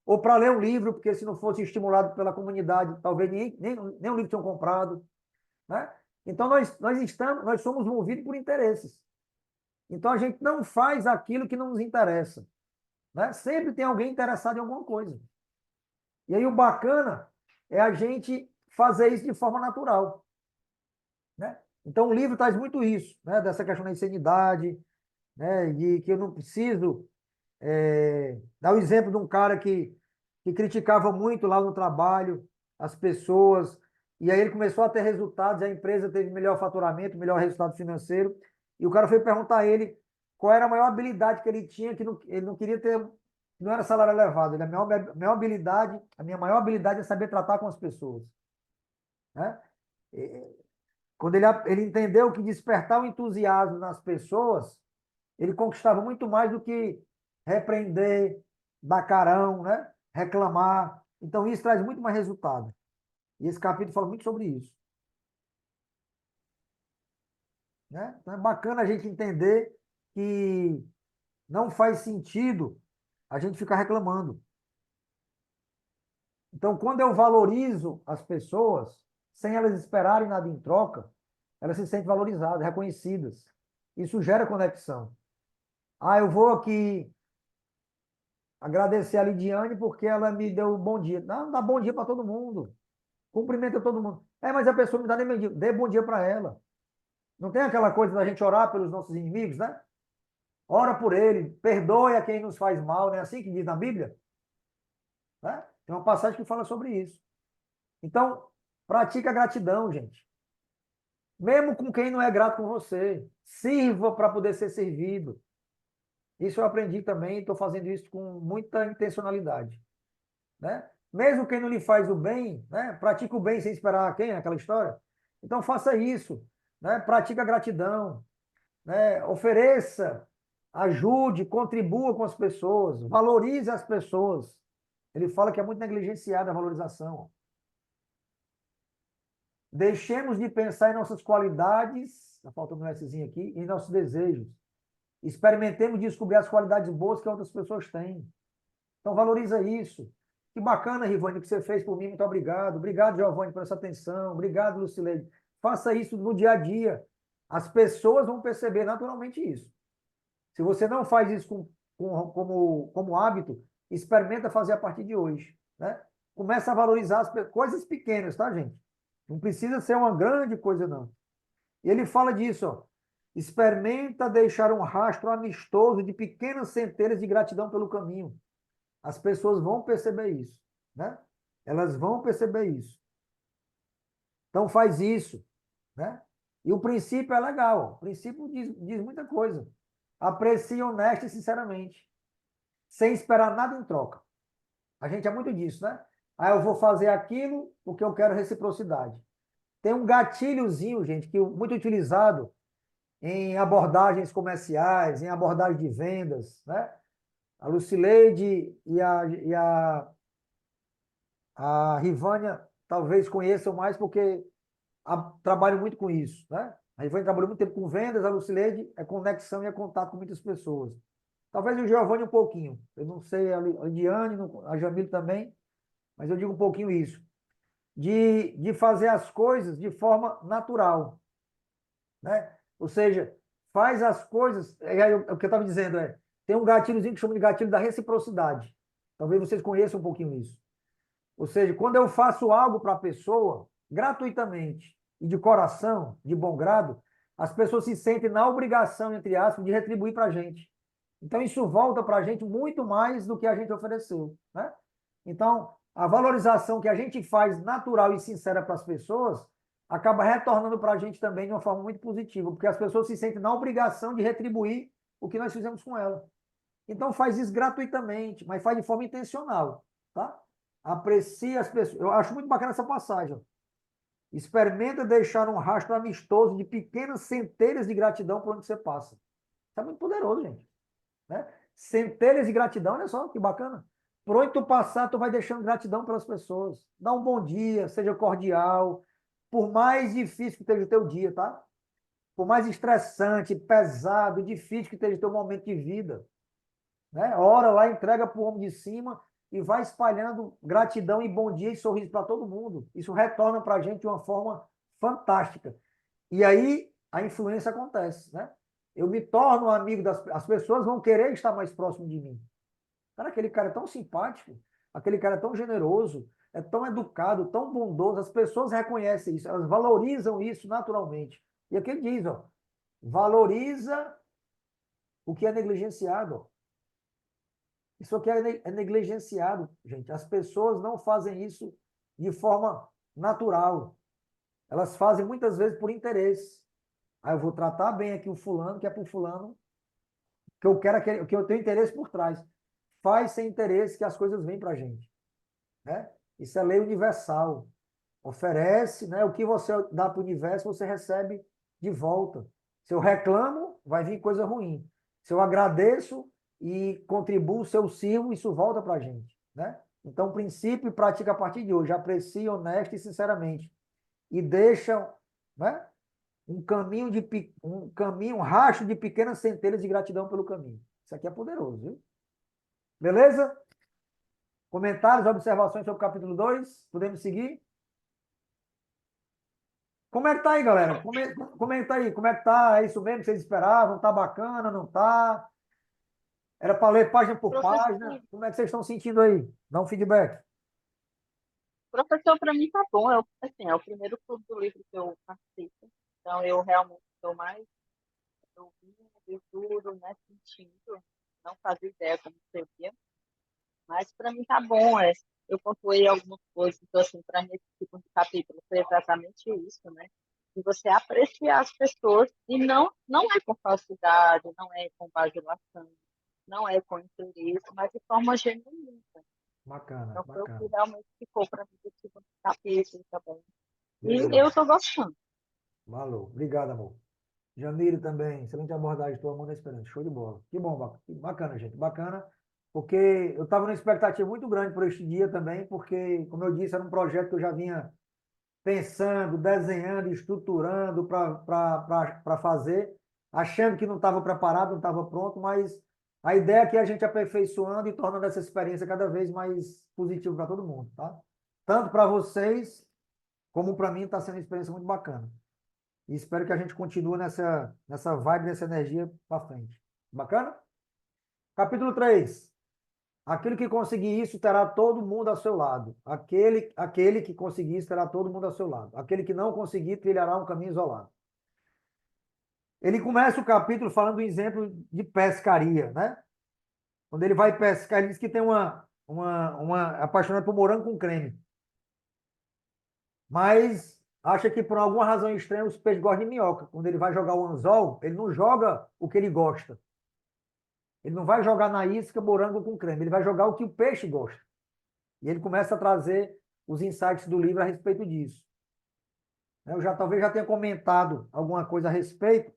ou para ler um livro, porque se não fosse estimulado pela comunidade, talvez nem um livro tinham comprado, né? Então nós somos movidos por interesses. Então a gente não faz aquilo que não nos interessa, né? Sempre tem alguém interessado em alguma coisa. E aí o bacana é a gente fazer isso de forma natural, né? Então o livro traz muito isso, né? Dessa questão da insanidade, né? De que eu não preciso dar o exemplo de um cara que criticava muito lá no trabalho as pessoas, e aí ele começou a ter resultados, a empresa teve melhor faturamento, melhor resultado financeiro, e o cara foi perguntar a ele qual era a maior habilidade que ele tinha, que ele não queria ter, não era salário elevado, a minha maior habilidade é saber tratar com as pessoas, né? Quando ele entendeu que despertar o entusiasmo nas pessoas, ele conquistava muito mais do que repreender, dar carão, né? Reclamar. Então, isso traz muito mais resultado. E esse capítulo fala muito sobre isso, né? Então, é bacana a gente entender que não faz sentido a gente ficar reclamando. Então, quando eu valorizo as pessoas, sem elas esperarem nada em troca, elas se sentem valorizadas, reconhecidas. Isso gera conexão. Ah, eu vou aqui agradecer a Lidiane porque ela me deu um bom dia. Não, dá bom dia para todo mundo. Cumprimenta todo mundo. Mas a pessoa me dá nem bom dia. Dê bom dia para ela. Não tem aquela coisa da gente orar pelos nossos inimigos, né? Ora por ele, perdoe a quem nos faz mal, não é assim que diz na Bíblia? Né? Tem uma passagem que fala sobre isso. Então, pratique a gratidão, gente. Mesmo com quem não é grato com você. Sirva para poder ser servido. Isso eu aprendi também, estou fazendo isso com muita intencionalidade, né? Mesmo quem não lhe faz o bem, né? Pratica o bem sem esperar quem, aquela história. Então faça isso, né? Pratique a gratidão, né? Ofereça, ajude, contribua com as pessoas, valorize as pessoas. Ele fala que é muito negligenciada a valorização. Deixemos de pensar em nossas qualidades, está faltando um Szinho aqui, em nossos desejos. Experimentemos descobrir as qualidades boas que outras pessoas têm. Então, valoriza isso. Que bacana, Rivane, que você fez por mim. Muito obrigado. Obrigado, Giovanni, por essa atenção. Obrigado, Lucileide. Faça isso no dia a dia. As pessoas vão perceber naturalmente isso. Se você não faz isso como hábito, experimenta fazer a partir de hoje, né? Começa a valorizar as coisas pequenas, tá, gente? Não precisa ser uma grande coisa, não. E ele fala disso, ó. Experimenta deixar um rastro amistoso de pequenas centelhas de gratidão pelo caminho. As pessoas vão perceber isso, né? Elas vão perceber isso. Então faz isso, né? E o princípio é legal. Ó. O princípio diz muita coisa. Aprecie honesto e sinceramente, sem esperar nada em troca. A gente é muito disso, né? Eu vou fazer aquilo porque eu quero reciprocidade. Tem um gatilhozinho, gente, que muito utilizado em abordagens comerciais, em abordagem de vendas, né? A Lucileide e a Rivânia talvez conheçam mais porque trabalham muito com isso, né? A Rivânia trabalhou muito tempo com vendas, a Lucileide é conexão e é contato com muitas pessoas. Talvez o Giovanni um pouquinho. Eu não sei, a Lidiane, a Jamile também, mas eu digo um pouquinho isso. De fazer as coisas de forma natural, né? Ou seja, faz as coisas... o que eu estava dizendo tem um gatilhozinho que chama de gatilho da reciprocidade. Talvez vocês conheçam um pouquinho isso. Ou seja, quando eu faço algo para a pessoa, gratuitamente e de coração, de bom grado, as pessoas se sentem na obrigação, entre aspas, de retribuir para a gente. Então, isso volta para a gente muito mais do que a gente ofereceu, né? Então, a valorização que a gente faz natural e sincera para as pessoas acaba retornando para a gente também de uma forma muito positiva, porque as pessoas se sentem na obrigação de retribuir o que nós fizemos com ela. Então, faz isso gratuitamente, mas faz de forma intencional, tá? Aprecia as pessoas. Eu acho muito bacana essa passagem. Experimenta deixar um rastro amistoso de pequenas centelhas de gratidão por onde você passa. Isso é muito poderoso, gente, né? Centelhas de gratidão, olha só que bacana. Por onde tu passar, tu vai deixando gratidão pelas pessoas. Dá um bom dia, seja cordial, por mais difícil que esteja o teu dia, tá? Por mais estressante, pesado, difícil que esteja o teu momento de vida, né? Ora lá, entrega para o homem de cima e vai espalhando gratidão e bom dia e sorriso para todo mundo. Isso retorna para a gente de uma forma fantástica. E aí a influência acontece, né? Eu me torno amigo as pessoas vão querer estar mais próximo de mim. Cara, aquele cara é tão simpático, aquele cara é tão generoso, é tão educado, tão bondoso. As pessoas reconhecem isso, elas valorizam isso naturalmente. E aqui ele diz, ó, valoriza o que é negligenciado, ó. Isso aqui é negligenciado, gente. As pessoas não fazem isso de forma natural. Elas fazem muitas vezes por interesse. Ah, eu vou tratar bem aqui o fulano, que é para o fulano, que eu quero, que eu tenho interesse por trás. Faz sem interesse que as coisas vêm para a gente, né? Isso é lei universal. Oferece, né? O que você dá para o universo, você recebe de volta. Se eu reclamo, vai vir coisa ruim. Se eu agradeço e contribuo, se eu sirvo, isso volta para a gente, né? Então, princípio e prática a partir de hoje. Aprecie honesto e sinceramente. E deixa, né, um rastro de pequenas centelhas de gratidão pelo caminho. Isso aqui é poderoso, viu? Beleza? Comentários, observações sobre o capítulo 2? Podemos seguir? Como é que tá aí, galera? Comenta aí, como é que tá? É isso mesmo que vocês esperavam? Tá bacana, não tá? Era para ler página por página? Como é que vocês estão sentindo aí? Dá um feedback. Professor, para mim tá bom. Assim, é o primeiro clube do livro que eu participo. Então, eu realmente estou mais ouvindo, leitura, né, sentindo. Não fazia ideia como seria. Mas para mim tá bom. Eu pontuei algumas coisas. Então, assim, para mim, esse tipo de capítulo foi exatamente isso, né? De você apreciar as pessoas e não é com falsidade, não é com bajulação, não é com interesse, mas de forma genuína. Bacana, Então, foi o bacana. que realmente ficou para mim desse segundo capítulo também. E Beleza. eu estou gostando. Valeu. Obrigado, amor. Jamile também, excelente abordagem, estou amando a esperança. Show de bola. Que bom, bacana, gente. Bacana, porque eu estava numa expectativa muito grande por este dia também, porque, como eu disse, era um projeto que eu já vinha pensando, desenhando, estruturando para fazer, achando que não estava preparado, não estava pronto, mas a ideia é que a gente aperfeiçoando e tornando essa experiência cada vez mais positiva para todo mundo, tá? Tanto para vocês, como para mim, está sendo uma experiência muito bacana. E espero que a gente continue nessa vibe, nessa energia para frente. Bacana? Capítulo 3. Aquele que conseguir isso terá todo mundo ao seu lado. Aquele que conseguir isso terá todo mundo ao seu lado. Aquele que não conseguir trilhará um caminho isolado. Ele começa o capítulo falando do exemplo de pescaria, né? Quando ele vai pescar, ele diz que tem uma apaixonada por morango com creme. Mas acha que por alguma razão estranha os peixes gostam de minhoca. Quando ele vai jogar o anzol, ele não joga o que ele gosta. Ele não vai jogar na isca morango com creme, ele vai jogar o que o peixe gosta. E ele começa a trazer os insights do livro a respeito disso. Eu talvez já tenha comentado alguma coisa a respeito,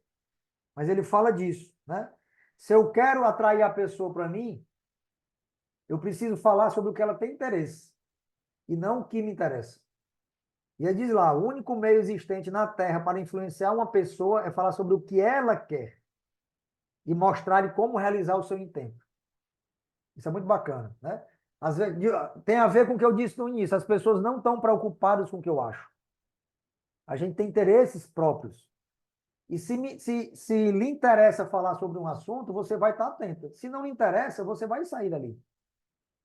mas ele fala disso, né? Se eu quero atrair a pessoa para mim, eu preciso falar sobre o que ela tem interesse e não o que me interessa. E ele diz lá, o único meio existente na Terra para influenciar uma pessoa é falar sobre o que ela quer e mostrar-lhe como realizar o seu intento. Isso é muito bacana, né? Às vezes, tem a ver com o que eu disse no início, as pessoas não estão preocupadas com o que eu acho. A gente tem interesses próprios. E se lhe interessa falar sobre um assunto, você vai estar atento. Se não lhe interessa, você vai sair dali,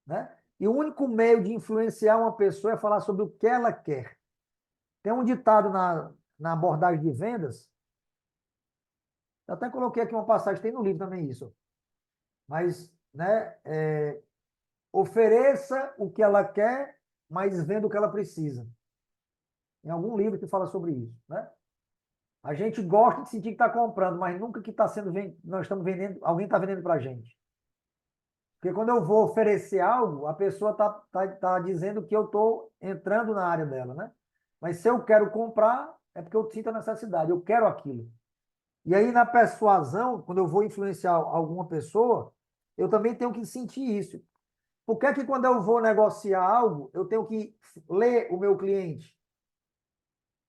né? E o único meio de influenciar uma pessoa é falar sobre o que ela quer. Tem um ditado na abordagem de vendas, eu até coloquei aqui uma passagem, tem no livro também isso, mas, né, ofereça o que ela quer, mas venda o que ela precisa. Em algum livro que fala sobre isso, né? A gente gosta de sentir que está comprando, mas nunca que está sendo nós estamos vendendo, alguém está vendendo para a gente. Porque quando eu vou oferecer algo, a pessoa tá dizendo que eu estou entrando na área dela, né? Mas se eu quero comprar, é porque eu sinto a necessidade, eu quero aquilo. E aí, na persuasão, quando eu vou influenciar alguma pessoa, eu também tenho que sentir isso. Por que que quando eu vou negociar algo, eu tenho que ler o meu cliente?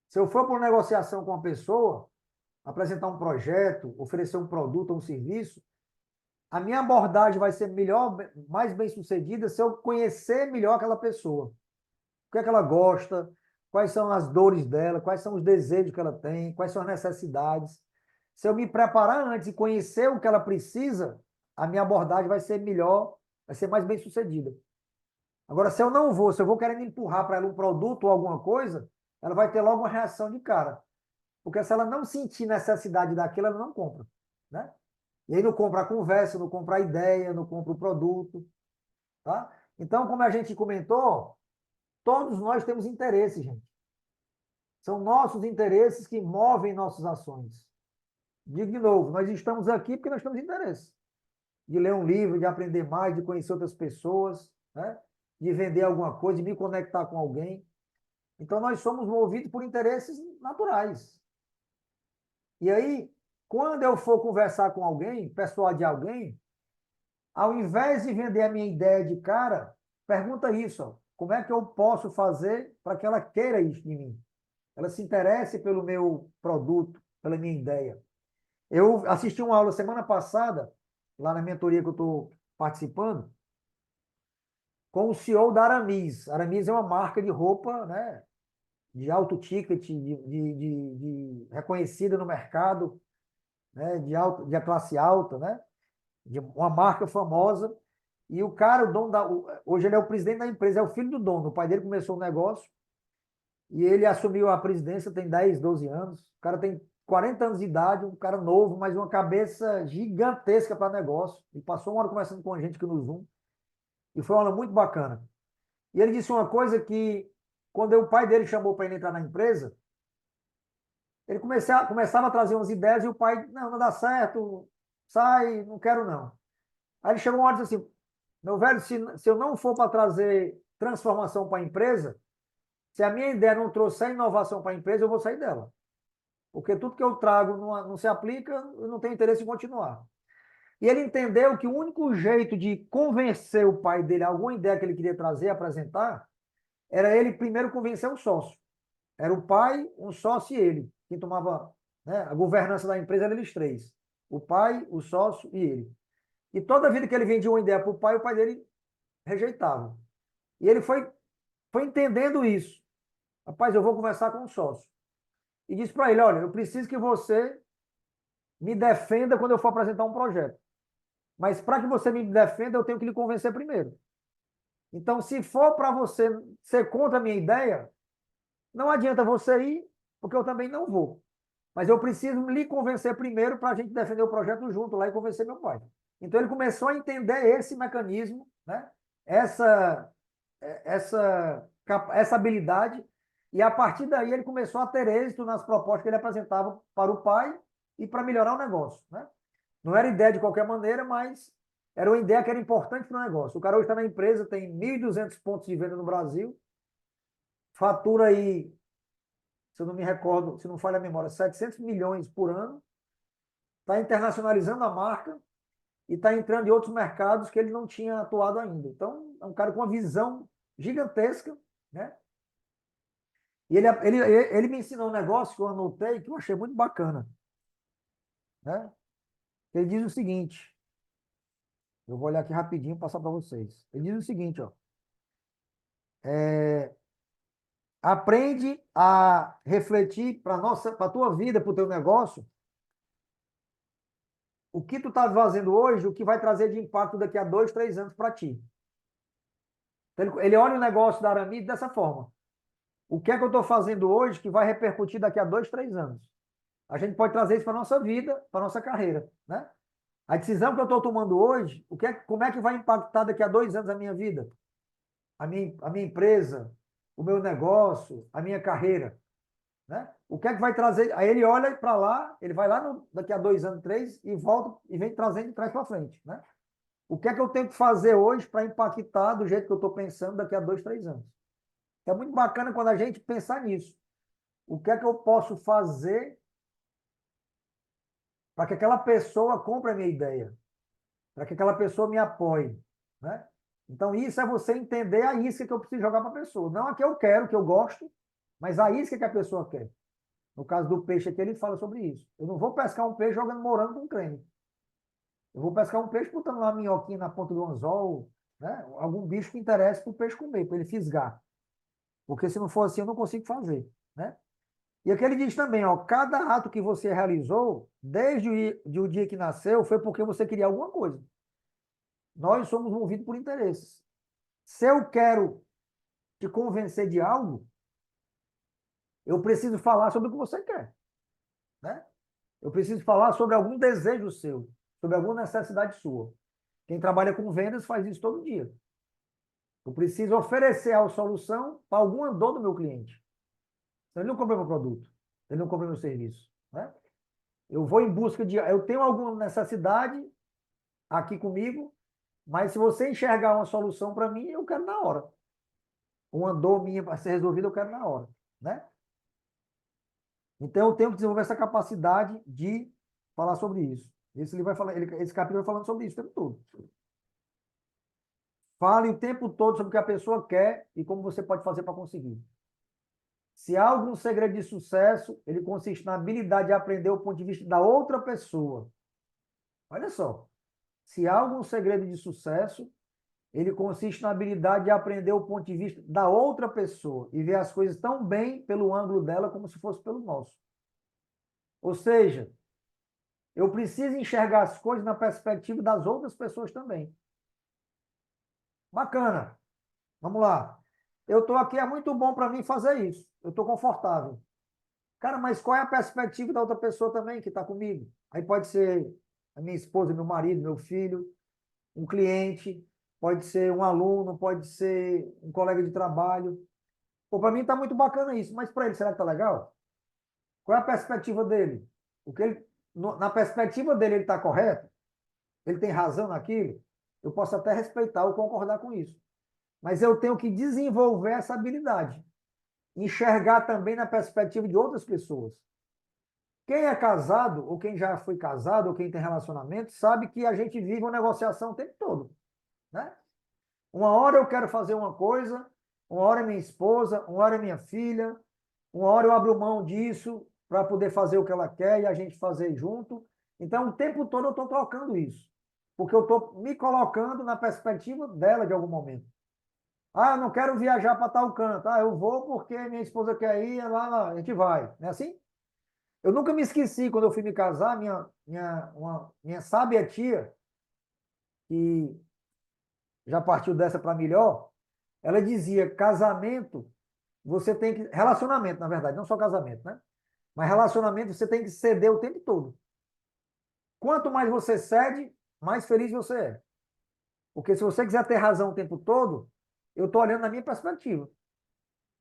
Se eu for para uma negociação com uma pessoa, apresentar um projeto, oferecer um produto ou um serviço, a minha abordagem vai ser melhor, mais bem sucedida se eu conhecer melhor aquela pessoa. O que é que ela gosta, quais são as dores dela, quais são os desejos que ela tem, quais são as necessidades. Se eu me preparar antes e conhecer o que ela precisa, a minha abordagem vai ser melhor, vai ser mais bem sucedida. Agora, se eu não vou, se eu vou querendo empurrar para ela um produto ou alguma coisa, ela vai ter logo uma reação de cara. Porque se ela não sentir necessidade daquilo, ela não compra, né? E aí não compra a conversa, não compra a ideia, não compra o produto, tá? Então, como a gente comentou, todos nós temos interesses, gente. São nossos interesses que movem nossas ações. Digo de novo, nós estamos aqui porque nós temos interesse. De ler um livro, de aprender mais, de conhecer outras pessoas, né? De vender alguma coisa, de me conectar com alguém. Então, nós somos movidos por interesses naturais. E aí, quando eu for conversar com alguém, persuadir alguém, ao invés de vender a minha ideia de cara, pergunta isso, ó, como é que eu posso fazer para que ela queira isso de mim? Ela se interesse pelo meu produto, pela minha ideia. Eu assisti uma aula semana passada, lá na mentoria que eu estou participando, com o CEO da Aramis. Aramis é uma marca de roupa, né, de alto ticket, reconhecida no mercado, né, de classe alta, né, de uma marca famosa. E o cara, hoje ele é o presidente da empresa, é o filho do dono. O pai dele começou o negócio e ele assumiu a presidência tem 10, 12 anos. O cara tem 40 anos de idade, um cara novo, mas uma cabeça gigantesca para negócio. E passou uma hora conversando com a gente aqui no Zoom. E foi uma aula muito bacana. E ele disse uma coisa que, quando o pai dele chamou para ele entrar na empresa, ele começava a trazer umas ideias e o pai, não dá certo, sai, não quero não. Aí ele chegou uma hora e disse assim, meu velho, se eu não for para trazer transformação para a empresa, se a minha ideia não trouxer inovação para a empresa, eu vou sair dela. Porque tudo que eu trago não se aplica, eu não tenho interesse em continuar. E ele entendeu que o único jeito de convencer o pai dele a alguma ideia que ele queria trazer, apresentar, era ele primeiro convencer o sócio. Era o pai, um sócio e ele. Quem tomava, né, a governança da empresa eram eles três. O pai, o sócio e ele. E toda vida que ele vendia uma ideia para o pai dele rejeitava. E ele foi entendendo isso. Rapaz, eu vou conversar com o sócio. E disse para ele, olha, eu preciso que você me defenda quando eu for apresentar um projeto. Mas para que você me defenda, eu tenho que lhe convencer primeiro. Então, se for para você ser contra a minha ideia, não adianta você ir, porque eu também não vou. Mas eu preciso lhe convencer primeiro para a gente defender o projeto junto lá e convencer meu pai. Então, ele começou a entender esse mecanismo, né? essa habilidade, e a partir daí ele começou a ter êxito nas propostas que ele apresentava para o pai e para melhorar o negócio, né? Não era ideia de qualquer maneira, mas era uma ideia que era importante para o negócio. O cara hoje está na empresa, tem 1.200 pontos de venda no Brasil, fatura aí, se eu não me recordo, se não falha a memória, 700 milhões por ano, está internacionalizando a marca e está entrando em outros mercados que ele não tinha atuado ainda. Então, é um cara com uma visão gigantesca, né? E ele me ensinou um negócio que eu anotei, que eu achei muito bacana, né? Ele diz o seguinte, eu vou olhar aqui rapidinho e passar para vocês. Ele diz o seguinte, ó, aprende a refletir para a tua vida, para o teu negócio, o que tu está fazendo hoje, o que vai trazer de impacto daqui a 2, 3 anos para ti. Então, ele olha o negócio da Aramide dessa forma. O que é que eu estou fazendo hoje que vai repercutir daqui a 2, 3 anos? A gente pode trazer isso para a nossa vida, para a nossa carreira, né? A decisão que eu estou tomando hoje, como é que vai impactar daqui a 2 anos a minha vida? A minha empresa, o meu negócio, a minha carreira, né? O que é que vai trazer? Aí ele olha para lá, ele vai lá daqui a 2 anos, 3, e volta e vem trazendo de trás para frente, né? O que é que eu tenho que fazer hoje para impactar do jeito que eu estou pensando daqui a 2, 3 anos? É muito bacana quando a gente pensar nisso. O que é que eu posso fazer para que aquela pessoa compre a minha ideia? Para que aquela pessoa me apoie, né? Então, isso é você entender a isca que eu preciso jogar para a pessoa. Não a que eu quero, que eu gosto, mas a isca que a pessoa quer. No caso do peixe aqui, ele fala sobre isso. Eu não vou pescar um peixe jogando morango com creme. Eu vou pescar um peixe botando uma minhoquinha na ponta do anzol, né? Algum bicho que interesse para o peixe comer, para ele fisgar. Porque se não for assim, eu não consigo fazer, né? E aqui ele diz também, ó, cada ato que você realizou, desde o dia que nasceu, foi porque você queria alguma coisa. Nós somos movidos por interesses. Se eu quero te convencer de algo, eu preciso falar sobre o que você quer, né? Eu preciso falar sobre algum desejo seu, sobre alguma necessidade sua. Quem trabalha com vendas faz isso todo dia. Eu preciso oferecer a solução para alguma dor do meu cliente. Ele não compra meu produto, ele não compra meu serviço, né? Eu vou em busca de... Eu tenho alguma necessidade aqui comigo, mas se você enxergar uma solução para mim, eu quero na hora. Uma dor minha para ser resolvida, eu quero na hora, né? Então, eu tenho que desenvolver essa capacidade de falar sobre isso. Esse livro vai falar, esse capítulo vai falando sobre isso o tempo todo. Fale o tempo todo sobre o que a pessoa quer e como você pode fazer para conseguir. Se há algum segredo de sucesso, ele consiste na habilidade de aprender o ponto de vista da outra pessoa. Olha só. Se há algum segredo de sucesso, ele consiste na habilidade de aprender o ponto de vista da outra pessoa e ver as coisas tão bem pelo ângulo dela como se fosse pelo nosso. Ou seja, eu preciso enxergar as coisas na perspectiva das outras pessoas também. Bacana. Vamos lá. Eu estou aqui, é muito bom para mim fazer isso. Eu estou confortável. Cara, mas qual é a perspectiva da outra pessoa também que está comigo? Aí pode ser a minha esposa, meu marido, meu filho, um cliente, pode ser um aluno, pode ser um colega de trabalho. Pô, para mim está muito bacana isso, mas para ele, será que está legal? Qual é a perspectiva dele? Na perspectiva dele, ele está correto? Ele tem razão naquilo? Eu posso até respeitar ou concordar com isso. Mas eu tenho que desenvolver essa habilidade. Enxergar também na perspectiva de outras pessoas. Quem é casado, ou quem já foi casado, ou quem tem relacionamento, sabe que a gente vive uma negociação o tempo todo, né? Uma hora eu quero fazer uma coisa, uma hora é minha esposa, uma hora é minha filha, uma hora eu abro mão disso para poder fazer o que ela quer e a gente fazer junto. Então, o tempo todo eu estou trocando isso, porque eu estou me colocando na perspectiva dela de algum momento. Ah, eu não quero viajar para tal canto. Ah, eu vou porque minha esposa quer ir, lá a gente vai. Não é assim? Eu nunca me esqueci, quando eu fui me casar, minha sábia tia, que já partiu dessa para melhor, ela dizia, casamento, você tem que... Relacionamento, na verdade, não só casamento, né? Mas relacionamento você tem que ceder o tempo todo. Quanto mais você cede, mais feliz você é. Porque se você quiser ter razão o tempo todo, eu estou olhando na minha perspectiva.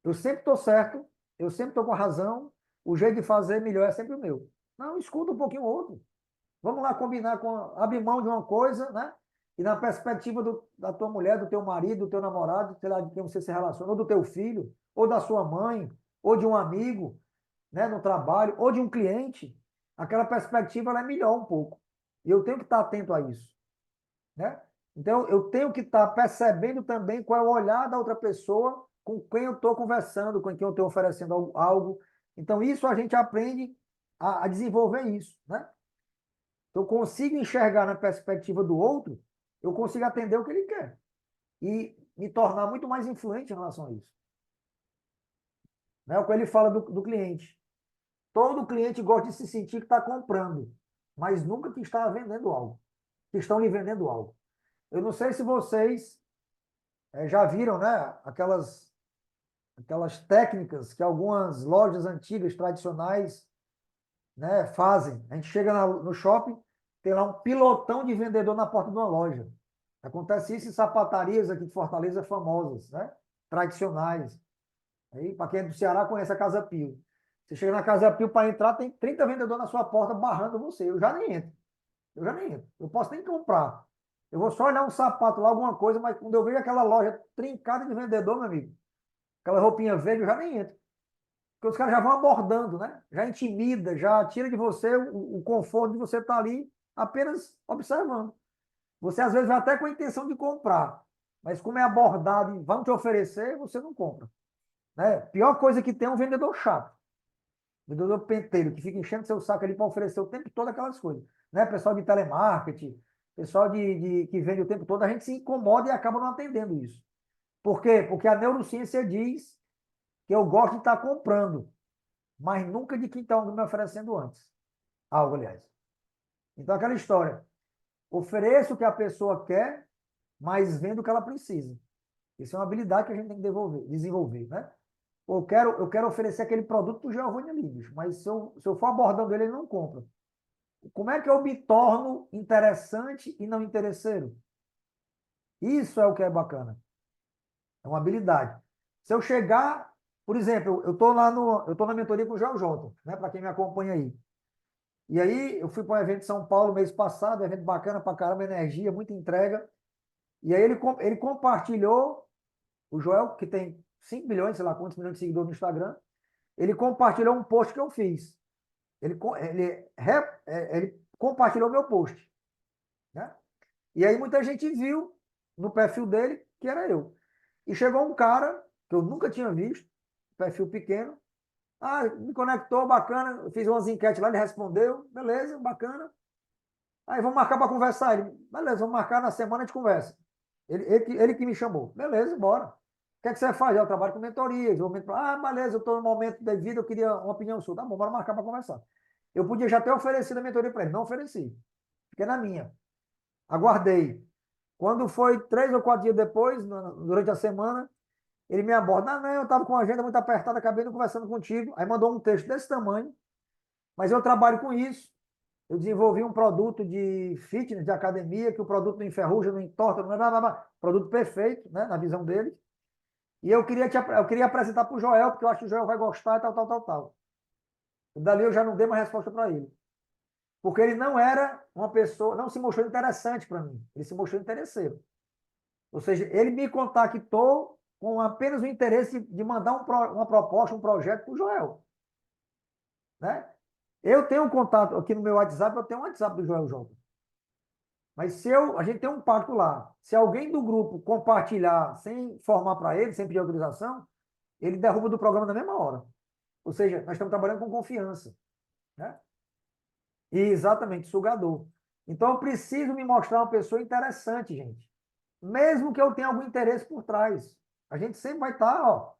Eu sempre estou certo, eu sempre estou com razão, o jeito de fazer melhor é sempre o meu. Não, escuta um pouquinho o outro. Vamos lá combinar abrir mão de uma coisa, né? E na perspectiva da tua mulher, do teu marido, do teu namorado, sei lá, de quem você se relaciona, ou do teu filho, ou da sua mãe, ou de um amigo, né, no trabalho, ou de um cliente, aquela perspectiva ela é melhor um pouco. E eu tenho que estar atento a isso, né? Então, eu tenho que estar percebendo também qual é o olhar da outra pessoa com quem eu estou conversando, com quem eu estou oferecendo algo. Então, isso a gente aprende a desenvolver isso, né? Eu consigo enxergar na perspectiva do outro, eu consigo atender o que ele quer. E me tornar muito mais influente em relação a isso. Né? O que ele fala do cliente. Todo cliente gosta de se sentir que está comprando, mas nunca que está vendendo algo. Que estão lhe vendendo algo. Eu não sei se vocês Já viram, né? Aquelas técnicas que algumas lojas antigas, tradicionais, né, fazem. A gente chega no shopping, tem lá um pilotão de vendedor na porta de uma loja. Acontece isso em sapatarias aqui de Fortaleza famosas, né? Tradicionais. Aí, para quem é do Ceará, conhece a Casa Pio. Você chega na Casa Pio, para entrar, tem 30 vendedores na sua porta barrando você. Eu já nem entro. Eu já nem entro. Eu posso nem comprar. Eu vou só olhar um sapato lá, alguma coisa, mas quando eu vejo aquela loja trincada de vendedor, meu amigo, aquela roupinha verde, eu já nem entro. Porque os caras já vão abordando, né? Já intimida, já tira de você o conforto de você estar ali apenas observando. Você às vezes vai até com a intenção de comprar, mas como é abordado e vão te oferecer, você não compra. Né? Pior coisa que tem é um vendedor chato. Vendedor penteiro, que fica enchendo seu saco ali para oferecer o tempo todo aquelas coisas. Né? Pessoal de telemarketing, pessoal que vende o tempo todo, a gente se incomoda e acaba não atendendo isso. Por quê? Porque a neurociência diz que eu gosto de estar comprando, mas nunca de quem está me oferecendo antes. Algo, aliás. Então, aquela história. Ofereça o que a pessoa quer, mas vendo o que ela precisa. Isso é uma habilidade que a gente tem que desenvolver, né? Eu quero oferecer aquele produto para o Giovanni ali, bicho, mas se eu for abordando ele não compra. Como é que eu me torno interessante e não interesseiro? Isso é o que é bacana. É uma habilidade. Se eu chegar, por exemplo, eu estou na mentoria com o Joel Jota, né? Para quem me acompanha aí. E aí eu fui para um evento em São Paulo mês passado, um evento bacana pra caramba, energia, muita entrega. E aí ele compartilhou, o Joel, que tem 5 milhões, sei lá quantos milhões de seguidores no Instagram, ele compartilhou um post que eu fiz. Ele compartilhou meu post. Né? E aí muita gente viu no perfil dele que era eu. E chegou um cara, que eu nunca tinha visto, perfil pequeno, me conectou, bacana, fiz umas enquetes lá, ele respondeu, beleza, bacana. Aí vamos marcar para conversar. Ele, beleza, vamos marcar na semana, a gente conversa. Ele que me chamou. Beleza, bora. O que é que você faz? Eu trabalho com mentoria. Beleza, eu estou no momento da vida, eu queria uma opinião sua. Tá bom, bora marcar para conversar. Eu podia já ter oferecido a mentoria para ele, não ofereci. Fiquei na minha. Aguardei. Quando foi 3 ou 4 dias depois, durante a semana, ele me aborda. Não, eu estava com a agenda muito apertada, acabei não conversando contigo. Aí mandou um texto desse tamanho. Mas eu trabalho com isso. Eu desenvolvi um produto de fitness, de academia, que o produto não enferruja, não entorta, produto perfeito, né, na visão dele. E eu queria apresentar para o Joel, porque eu acho que o Joel vai gostar e tal. E dali eu já não dei uma resposta para ele. Porque ele não era uma pessoa, não se mostrou interessante para mim. Ele se mostrou interesseiro. Ou seja, ele me contactou com apenas o interesse de mandar uma proposta, um projeto para o Joel. Né? Eu tenho um contato aqui no meu WhatsApp, eu tenho um WhatsApp do Joel João. Mas a gente tem um pacto lá. Se alguém do grupo compartilhar sem informar para ele, sem pedir autorização, ele derruba do programa na mesma hora. Ou seja, nós estamos trabalhando com confiança. Né? E exatamente, sugador. Então eu preciso me mostrar uma pessoa interessante, gente. Mesmo que eu tenha algum interesse por trás. A gente sempre vai estar,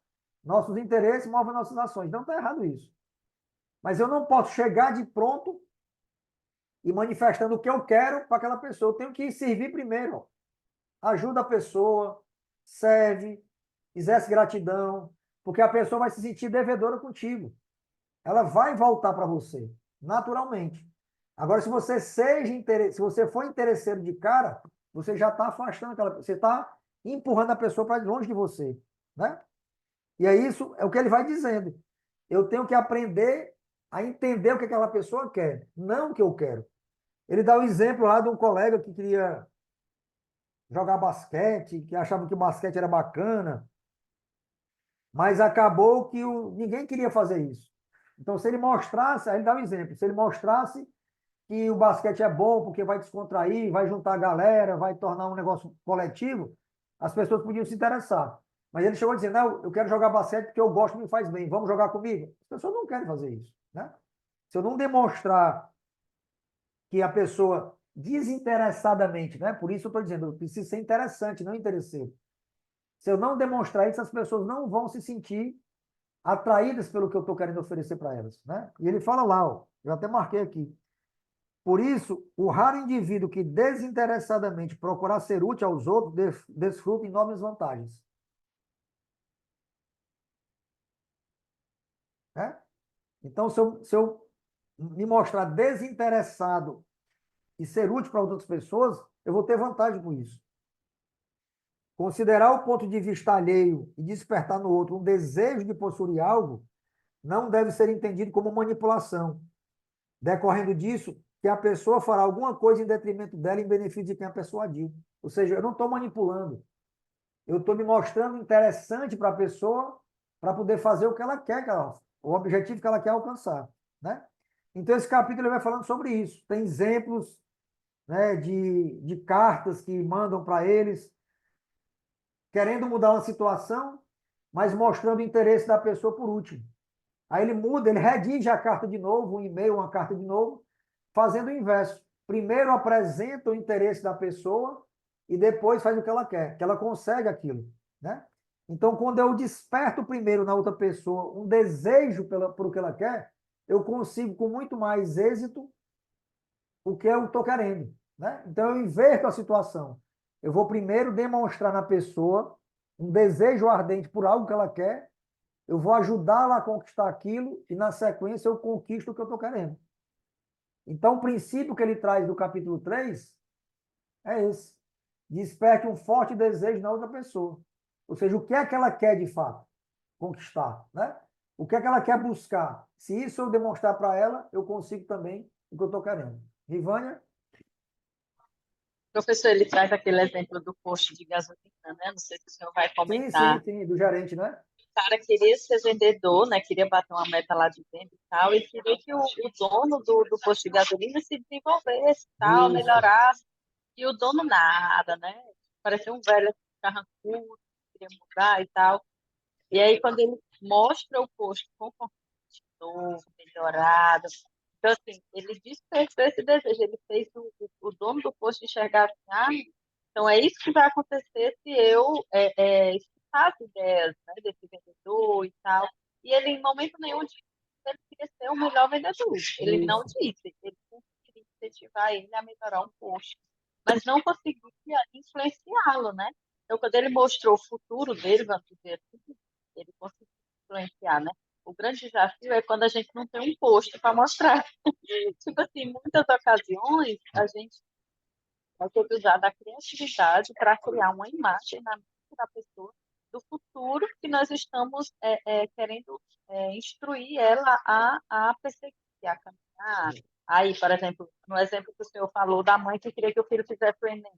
nossos interesses movem nossas ações. Não está errado isso. Mas eu não posso chegar de pronto e manifestando o que eu quero para aquela pessoa. Eu tenho que servir primeiro. Ajuda a pessoa, serve, exerce gratidão, porque a pessoa vai se sentir devedora contigo. Ela vai voltar para você, naturalmente. Agora, se você for interesseiro de cara, você já está afastando você está empurrando a pessoa para longe de você. Né? E é isso, é o que ele vai dizendo. Eu tenho que aprender a entender o que aquela pessoa quer, não o que eu quero. Ele dá o exemplo lá de um colega que queria jogar basquete, que achava que o basquete era bacana, mas acabou que ninguém queria fazer isso. Então, se ele mostrasse, aí ele dá um exemplo, se ele mostrasse que o basquete é bom porque vai descontrair, vai juntar a galera, vai tornar um negócio coletivo, as pessoas podiam se interessar. Mas ele chegou a dizer, não, eu quero jogar basquete porque eu gosto e me faz bem, vamos jogar comigo? As pessoas não querem fazer isso. Né? Se eu não demonstrar que a pessoa desinteressadamente, né? Por isso eu estou dizendo, eu preciso ser interessante, não interesseiro. Se eu não demonstrar isso, as pessoas não vão se sentir atraídas pelo que eu estou querendo oferecer para elas. Né? E ele fala lá, eu até marquei aqui, Por isso, o raro indivíduo que desinteressadamente procurar ser útil aos outros desfruta enormes vantagens. Né? Então, se eu me mostrar desinteressado e ser útil para outras pessoas, eu vou ter vantagem com isso. Considerar o ponto de vista alheio e despertar no outro um desejo de possuir algo não deve ser entendido como manipulação, decorrendo disso que a pessoa fará alguma coisa em detrimento dela em benefício de quem a persuadiu. Ou seja, eu não estou manipulando. Eu estou me mostrando interessante para a pessoa para poder fazer o que ela quer, o objetivo que ela quer alcançar. Né? Então, esse capítulo ele vai falando sobre isso. Tem exemplos, né, de cartas que mandam para eles, querendo mudar uma situação, mas mostrando o interesse da pessoa por último. Aí ele muda, ele redige a carta de novo, um e-mail, uma carta de novo, fazendo o inverso. Primeiro apresenta o interesse da pessoa e depois faz o que ela quer, que ela consegue aquilo. Né? Então, quando eu desperto primeiro na outra pessoa um desejo por o que ela quer, eu consigo com muito mais êxito o que eu estou querendo. Né? Então, eu inverto a situação. Eu vou primeiro demonstrar na pessoa um desejo ardente por algo que ela quer, eu vou ajudá-la a conquistar aquilo e, na sequência, eu conquisto o que eu estou querendo. Então, o princípio que ele traz do capítulo 3 é esse. Desperte um forte desejo na outra pessoa. Ou seja, o que é que ela quer de fato conquistar? Né? O que é que ela quer buscar? Se isso eu demonstrar para ela, eu consigo também o que eu estou querendo. Rivânia? Professor, ele traz aquele exemplo do posto de gasolina, né? Não sei se o senhor vai comentar. Sim, do gerente, né? O cara queria ser vendedor, né? Queria bater uma meta lá de venda e tal, e queria que o dono do posto de gasolina se desenvolvesse e tal, Isso. melhorasse. E o dono nada, né? Parecia um velho carrancudo, queria mudar e tal. E aí, quando ele mostra o posto confortável, novo, melhorado, então, assim, ele despertou esse desejo, ele fez o dono do posto enxergar assim, então é isso que vai acontecer se eu escutar as ideias, né, desse vendedor e tal. E ele, em momento nenhum, disse que ele queria ser o melhor vendedor. Ele não disse, ele queria incentivar ele a melhorar um posto, mas não conseguia influenciá-lo, né? Então, quando ele mostrou o futuro dele, vamos dizer assim, ele conseguiu influenciar, né? O grande desafio é quando a gente não tem um posto para mostrar. Tipo assim, em muitas ocasiões, a gente vai ter que usar da criatividade para criar uma imagem na mente da pessoa do futuro que nós estamos querendo instruir ela a perseguir, a caminhar. Aí, por exemplo, no exemplo que o senhor falou da mãe que queria que o filho fizesse o Enem.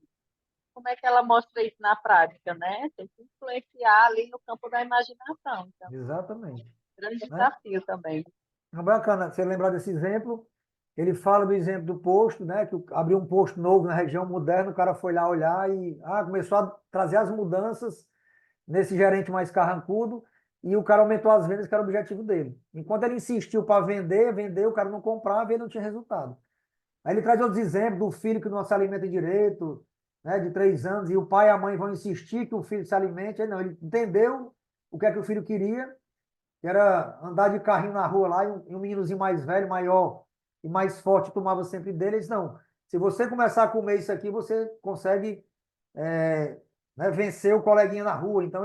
Como é que ela mostra isso na prática, né? Tem que influenciar ali no campo da imaginação. Então, Exatamente. grande Né? desafio também. É bacana você lembrar desse exemplo. Ele fala do exemplo do posto, né? Que abriu um posto novo na região moderna, o cara foi lá olhar e começou a trazer as mudanças nesse gerente mais carrancudo e o cara aumentou as vendas, que era o objetivo dele. Enquanto ele insistiu para vender, o cara não comprava e ele não tinha resultado. Aí ele traz outros exemplos do filho que não se alimenta direito, né, de 3 anos, e o pai e a mãe vão insistir que o filho se alimente. Aí não, ele entendeu o que é que o filho queria, que era andar de carrinho na rua lá, e um meninozinho mais velho, maior e mais forte tomava sempre dele. Ele disse, não, se você começar a comer isso aqui, você consegue né, vencer o coleguinha na rua. Então,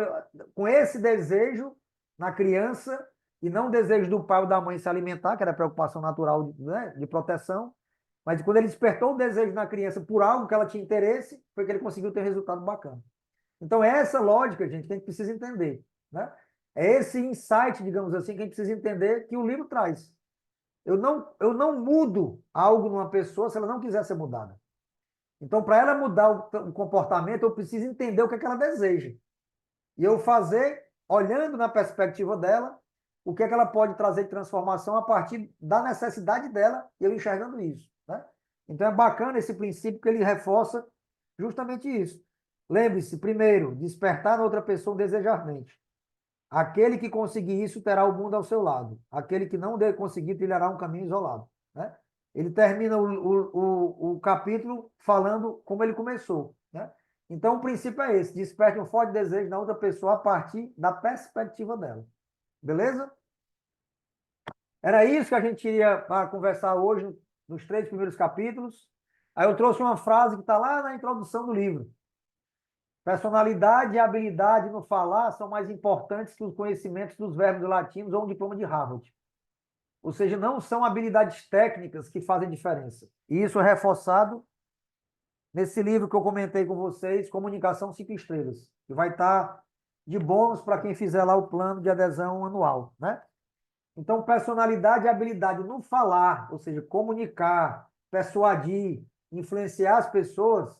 com esse desejo na criança, e não o desejo do pai ou da mãe se alimentar, que era a preocupação natural, né, de proteção, mas quando ele despertou o desejo na criança por algo que ela tinha interesse, foi que ele conseguiu ter resultado bacana. Então, é essa lógica, gente, que a gente precisa entender. Né? É esse insight, digamos assim, que a gente precisa entender que o livro traz. Eu não mudo algo numa pessoa se ela não quiser ser mudada. Então, para ela mudar o comportamento, eu preciso entender o que é que ela deseja. E eu fazer, olhando na perspectiva dela, o que é que ela pode trazer de transformação a partir da necessidade dela, e eu enxergando isso. Né? Então, é bacana esse princípio que ele reforça justamente isso. Lembre-se, primeiro, despertar na outra pessoa um desejo ardente. Aquele que conseguir isso terá o mundo ao seu lado. Aquele que não conseguir trilhará um caminho isolado. Né? Ele termina o capítulo falando como ele começou. Né? Então, o princípio é esse. Desperte um forte desejo na outra pessoa a partir da perspectiva dela. Beleza? Era isso que a gente iria conversar hoje nos 3 primeiros capítulos. Aí eu trouxe uma frase que está lá na introdução do livro. Personalidade e habilidade no falar são mais importantes que os conhecimentos dos verbos latinos ou um diploma de Harvard. Ou seja, não são habilidades técnicas que fazem diferença. E isso é reforçado nesse livro que eu comentei com vocês, Comunicação 5 Estrelas, que vai estar de bônus para quem fizer lá o plano de adesão anual, né? Então, personalidade e habilidade no falar, ou seja, comunicar, persuadir, influenciar as pessoas,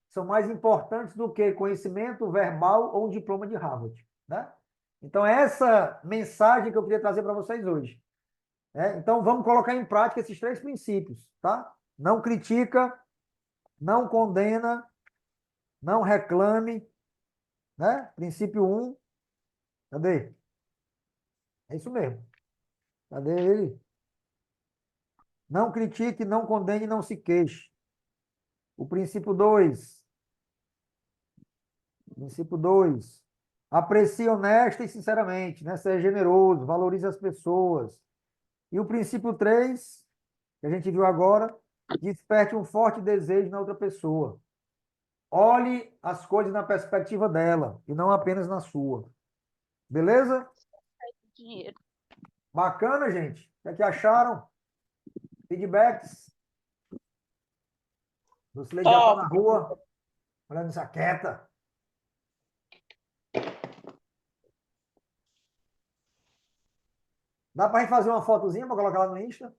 são mais importantes do que conhecimento verbal ou um diploma de Harvard, né? Então, é essa mensagem que eu queria trazer para vocês hoje. Então, vamos colocar em prática esses 3 princípios, tá? Não critica, não condena, não reclame, né? Princípio 1, cadê? É isso mesmo. Cadê ele? Não critique, não condene, não se queixe. O princípio 2. Princípio 2. Aprecie honesta e sinceramente, né? Seja generoso, valorize as pessoas. E o princípio 3, que a gente viu agora, desperte um forte desejo na outra pessoa. Olhe as coisas na perspectiva dela e não apenas na sua. Beleza? Dinheiro. Bacana, gente? O que é que acharam? Feedbacks? Lucilene já está na rua, olhando essa quieta. Dá para a gente fazer uma fotozinha para colocar lá no Insta?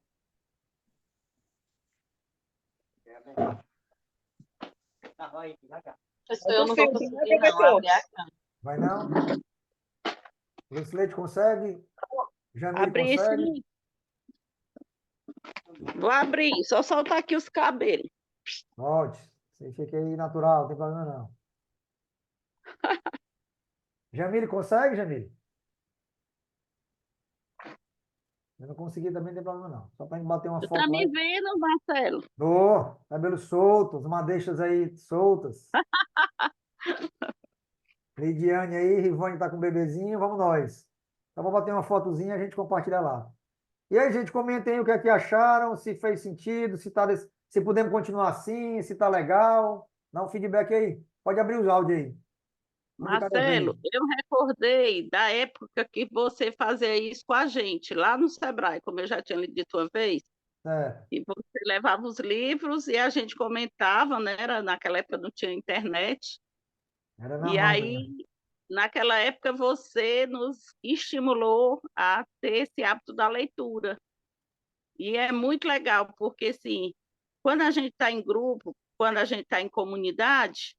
Professor, eu não vou conseguir não abrir a câmera. Vai não? Lucilene consegue? Jamile Abrir consegue? sim. Vou abrir, só soltar aqui os cabelos. Pode. Você fica aí natural, não tem problema não. Jamile consegue, Jamile? Eu não consegui também, não tem problema não. Só para a gente bater uma Você foto tá lá. me vendo, Marcelo? Ô, cabelo soltos, madeixas aí soltas. Lidiane aí, Rivane tá com o bebezinho, vamos nós. Então vamos bater uma fotozinha e a gente compartilha lá. E aí, gente, comentem aí o que é que acharam, se fez sentido, se podemos continuar assim, se tá legal. Dá um feedback aí. Pode abrir os áudios aí. Um de cada vez. Marcelo, eu recordei da época que você fazia isso com a gente, lá no Sebrae, como eu já tinha lhe dito uma vez, É, e você levava os livros e a gente comentava, né? Naquela época não tinha internet. era na E mão, né? aí, naquela época, você nos estimulou a ter esse hábito da leitura. E é muito legal, porque, assim, quando a gente está em grupo, quando a gente está em comunidade,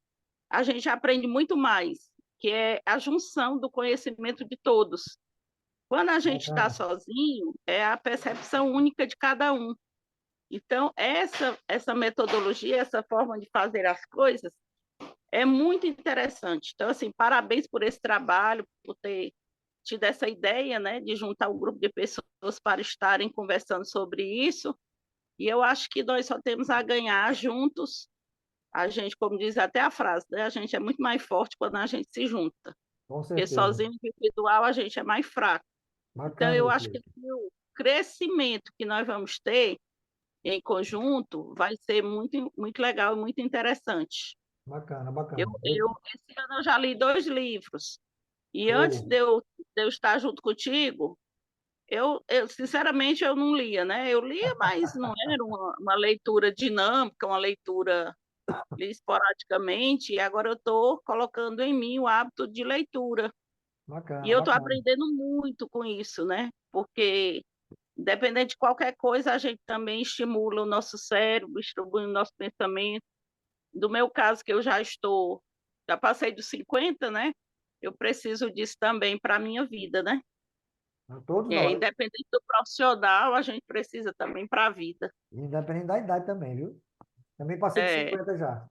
a gente aprende muito mais, que é a junção do conhecimento de todos. Quando a gente está Bacana. sozinho, é a percepção única de cada um. Então, essa metodologia, essa forma de fazer as coisas, é muito interessante. Então, assim, parabéns por esse trabalho, por ter tido essa ideia, né, de juntar um grupo de pessoas para estarem conversando sobre isso. E eu acho que nós só temos a ganhar juntos. A gente, como diz até a frase, né, a gente é muito mais forte quando a gente se junta. Com Porque certeza. sozinho, individual, a gente é mais fraco. Então, Bacana, eu acho que Lucilene. o crescimento que nós vamos ter em conjunto vai ser muito, muito legal e muito interessante. Bacana, bacana. Esse ano eu já li 2 livros. E antes Show. de eu estar junto contigo, sinceramente eu não lia, né? Eu lia, mas não era uma leitura dinâmica, uma leitura li esporadicamente, e agora eu estou colocando em mim o hábito de leitura. E Bacana, eu estou bacana. aprendendo muito com isso, né? Porque, independente de qualquer coisa, a gente também estimula o nosso cérebro, estimula o nosso pensamento. Do meu caso, que eu já passei dos 50, né? Eu preciso disso também para a minha vida, né? Todos É, nós. independente do profissional, a gente precisa também para a vida. Independente da idade também, viu? Também passei de É, 50 já.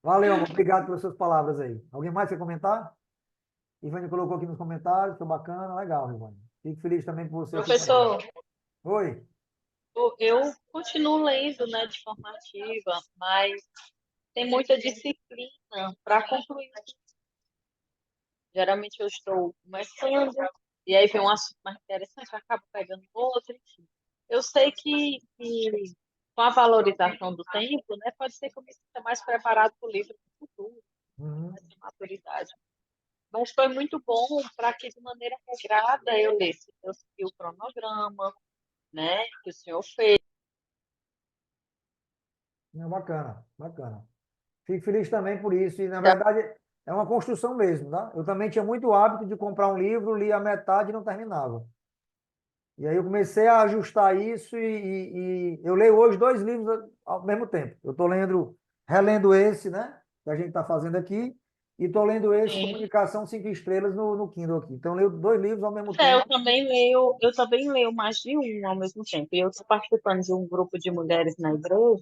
Valeu, amor. Obrigado pelas suas palavras aí. Alguém mais quer comentar? Ivane colocou aqui nos comentários, foi bacana, legal, Ivane. Fico feliz também por você aqui com a Professor, gente. Oi. eu continuo lendo, né, de forma ativa, mas tem muita disciplina para concluir. Geralmente eu estou começando, e aí vem um assunto mais interessante, eu acabo pegando outro, enfim. Eu sei que com a valorização do tempo, né, pode ser que eu me sinta mais preparado para o livro do futuro, Uhum. essa maturidade. Mas foi muito bom para que, de maneira regrada, eu lesse. Eu segui o cronograma, né, que o senhor fez. Não, bacana, bacana. Fico feliz também por isso. E, na verdade, é uma construção mesmo, tá? Eu também tinha muito hábito de comprar um livro, lia a metade e não terminava. E aí eu comecei a ajustar isso e eu leio hoje dois livros ao mesmo tempo. Eu estou relendo esse, né? Que a gente está fazendo aqui, e estou lendo esse, Sim. Comunicação 5 Estrelas, no Kindle aqui. Então, eu leio dois livros ao mesmo É, tempo. eu também leio mais de um ao mesmo tempo. E eu estou participando de um grupo de mulheres na igreja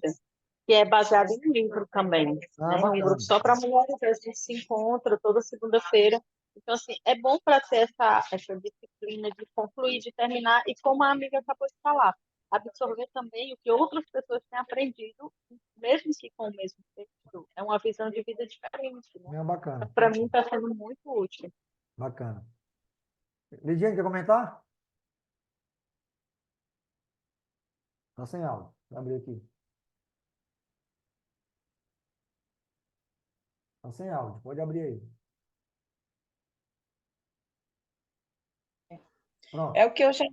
que é baseado em livro também, Ah, né? Um grupo bacana. só para mulheres, a gente se encontra toda segunda-feira. Então, assim, é bom para ter essa disciplina de concluir, de terminar, e como a amiga acabou de falar, absorver também o que outras pessoas têm aprendido, mesmo que com o mesmo texto, é uma visão de vida diferente, né? É bacana, Para mim está sendo muito útil. bacana. Lidiane, quer comentar? Está sem áudio. Vou abrir aqui. Está sem áudio. Pode abrir aí. É Pronto. o que eu já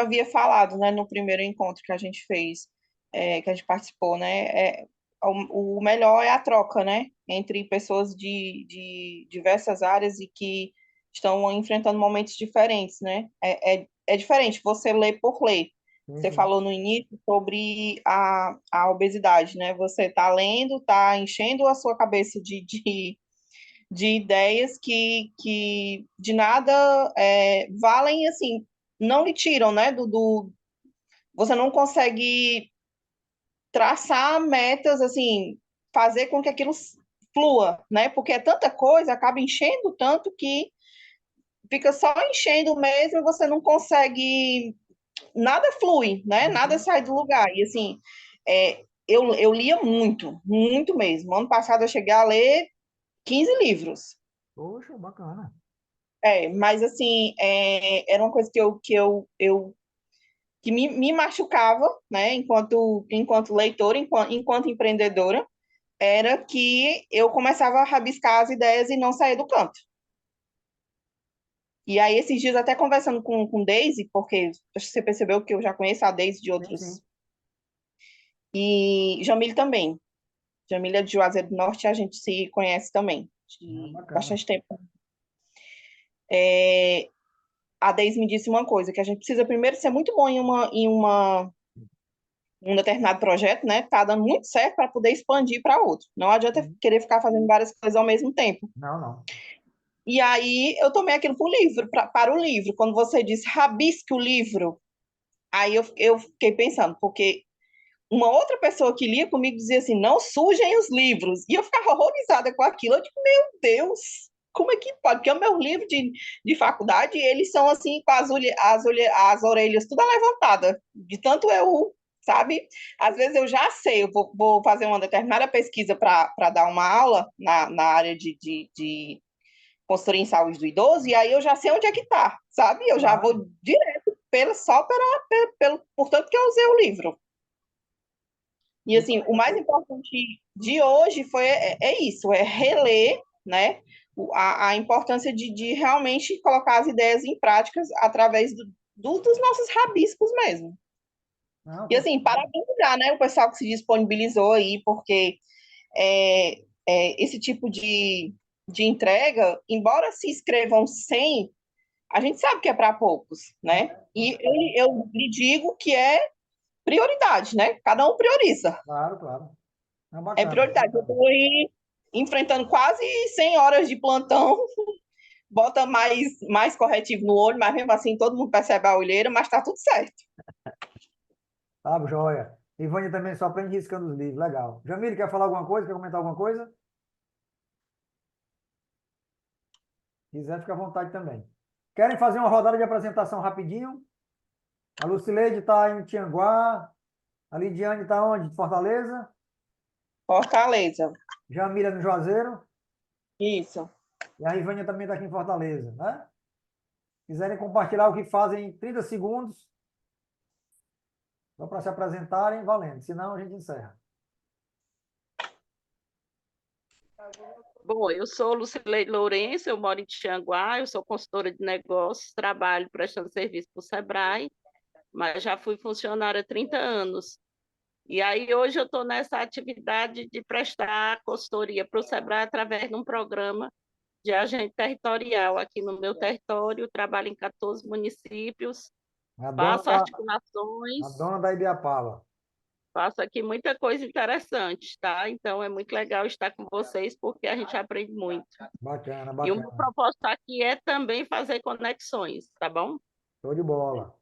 havia falado, né, no primeiro encontro que a gente fez, que a gente participou, né? O melhor é a troca, né, entre pessoas de diversas áreas e que estão enfrentando momentos diferentes, né? É diferente você ler por ler. Sim, Você sim. falou no início sobre a obesidade, né? Você está lendo, está enchendo a sua cabeça de ideias que de nada valem, assim, não lhe tiram, né, você não consegue traçar metas, assim, fazer com que aquilo flua, né, porque é tanta coisa, acaba enchendo tanto que fica só enchendo mesmo e você não consegue, nada flui, né, nada Uhum. sai do lugar, e assim, eu lia muito, muito mesmo. Ano passado eu cheguei a ler 15 livros. Poxa, bacana. Mas assim, era uma coisa que me machucava, né, enquanto leitora, enquanto empreendedora, era que eu começava a rabiscar as ideias e não sair do canto. E aí, esses dias, até conversando com Daisy, porque acho que você percebeu que eu já conheço a Daisy de Sim, sim. outros, e Jamile também. Jamile é de Juazeiro do Norte, a gente se conhece também, Ah, de bacana. bastante tempo. É, a Deise me disse uma coisa, que a gente precisa primeiro ser muito bom um determinado projeto, né? Tá dando muito certo para poder expandir para outro. Não adianta Sim. querer ficar fazendo várias coisas ao mesmo tempo. Não, não. E aí eu tomei aquilo para o livro, para o livro. Quando você disse rabisque o livro, aí eu fiquei pensando, porque uma outra pessoa que lia comigo dizia assim, não sujem os livros. E eu ficava horrorizada com aquilo. Eu digo, meu Deus, como é que pode? Porque o meu livro de faculdade, eles são assim, com as orelhas toda levantada, de tanto eu, sabe? Às vezes eu já sei, eu vou fazer uma determinada pesquisa para dar uma aula na área de consultoria em saúde do idoso, e aí eu já sei onde é que está, sabe? Eu já Claro. vou direto por tanto que eu usei o livro. E Eu assim, o mais importante de hoje é isso, é reler, né, a importância de realmente colocar as ideias em práticas através dos nossos rabiscos mesmo. não, E com assim, certeza. parabenizar, né, o pessoal que se disponibilizou aí, porque esse tipo de entrega, embora se escrevam 100, a gente sabe que é para poucos, né? Com E certeza. eu lhe digo que é prioridade, né? Cada um prioriza. Claro, claro. É É bacana, prioridade. Eu bacana. estou aí enfrentando quase 100 horas de plantão, bota mais corretivo no olho, mas mesmo assim todo mundo percebe a olheira, mas está tudo certo. Tá, joia. Ivânia também só aprende riscando os livros. Legal. Jamile, quer falar alguma coisa? Quer comentar alguma coisa? Se quiser, fica à vontade também. Querem fazer uma rodada de apresentação rapidinho? A Lucileide está em Tianguá. A Lidiane está onde? De Fortaleza. Fortaleza. Jamila no Juazeiro. Isso. E a Ivânia também está aqui em Fortaleza, né? Quiserem compartilhar o que fazem em 30 segundos. Só para se apresentarem, valendo. Senão, a gente encerra. Bom, eu sou Lucileide Lourenço, eu moro em Tianguá, eu sou consultora de negócios, trabalho prestando serviço para o Sebrae, mas já fui funcionária há 30 anos. E aí hoje eu estou nessa atividade de prestar consultoria para o Sebrae através de um programa de agente territorial aqui no meu território, trabalho em 14 municípios, A dona faço da, a articulações, dona da Ibiapaba. faço aqui muita coisa interessante, tá? Então é muito legal estar com vocês porque a gente aprende muito. Bacana, E o meu bacana. propósito aqui é também fazer conexões, tá bom? Show de bola.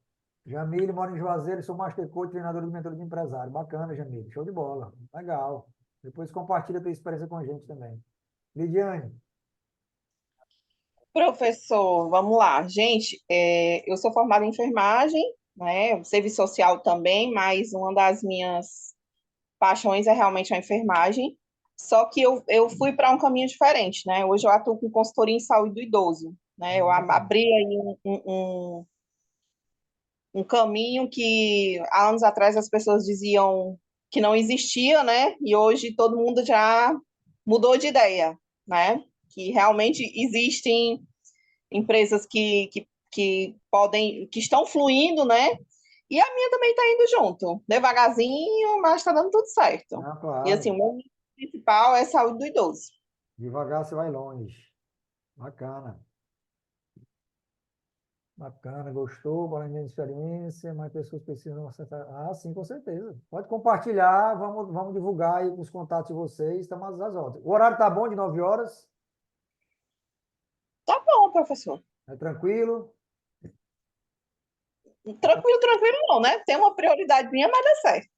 Jamile mora em Juazeiro, sou Master Coach, treinador de mentoria de empresário. Bacana, Jamile. Show de bola. Legal. Depois compartilha a tua experiência com a gente também. Lidiane, Professor, vamos lá. Gente, eu sou formada em enfermagem, né? Serviço social também, mas uma das minhas paixões é realmente a enfermagem. Só que eu fui para um caminho diferente, né? Hoje eu atuo com consultoria em saúde do idoso, né? Eu abri aí um caminho que há anos atrás as pessoas diziam que não existia, né? E hoje todo mundo já mudou de ideia, né? Que realmente existem empresas que podem, que estão fluindo, né? E a minha também está indo junto, devagarzinho, mas está dando tudo certo. ah, E assim, claro. o meu principal é a saúde do idoso. Devagar você vai longe. Bacana. Bacana, gostou? Para minha experiência, mais pessoas precisam acertar. Ah, sim, com certeza. Pode compartilhar, vamos divulgar aí com os contatos de vocês, estamos às ordens. O horário tá bom de 9 horas? Tá bom, professor. É tranquilo? Tranquilo, tranquilo não, né? Tem uma prioridade minha, mas dá certo.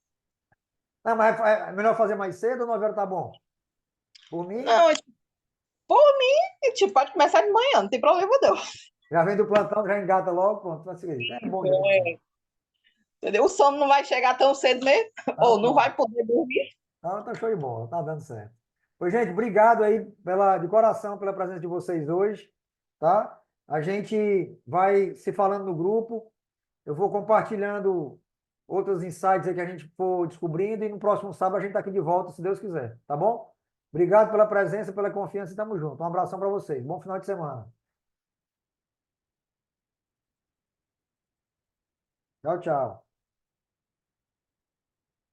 Não, mas é melhor fazer mais cedo ou 9 horas tá bom? Por mim, Não, por mim, tipo, pode começar de manhã, não tem problema não. já vem do plantão, já engata logo, pronto, vai seguir. É bom demais. Entendeu? O sono não vai chegar tão cedo mesmo, Ah, ou não vai tá. poder dormir. Ah, tá show de bola, tá dando certo. Pois, gente, obrigado aí de coração pela presença de vocês hoje, tá? A gente vai se falando no grupo, eu vou compartilhando outros insights aí que a gente for descobrindo e no próximo sábado a gente tá aqui de volta, se Deus quiser, tá bom? Obrigado pela presença, pela confiança e tamo junto. Um abração para vocês. Bom final de semana. Tchau, tchau.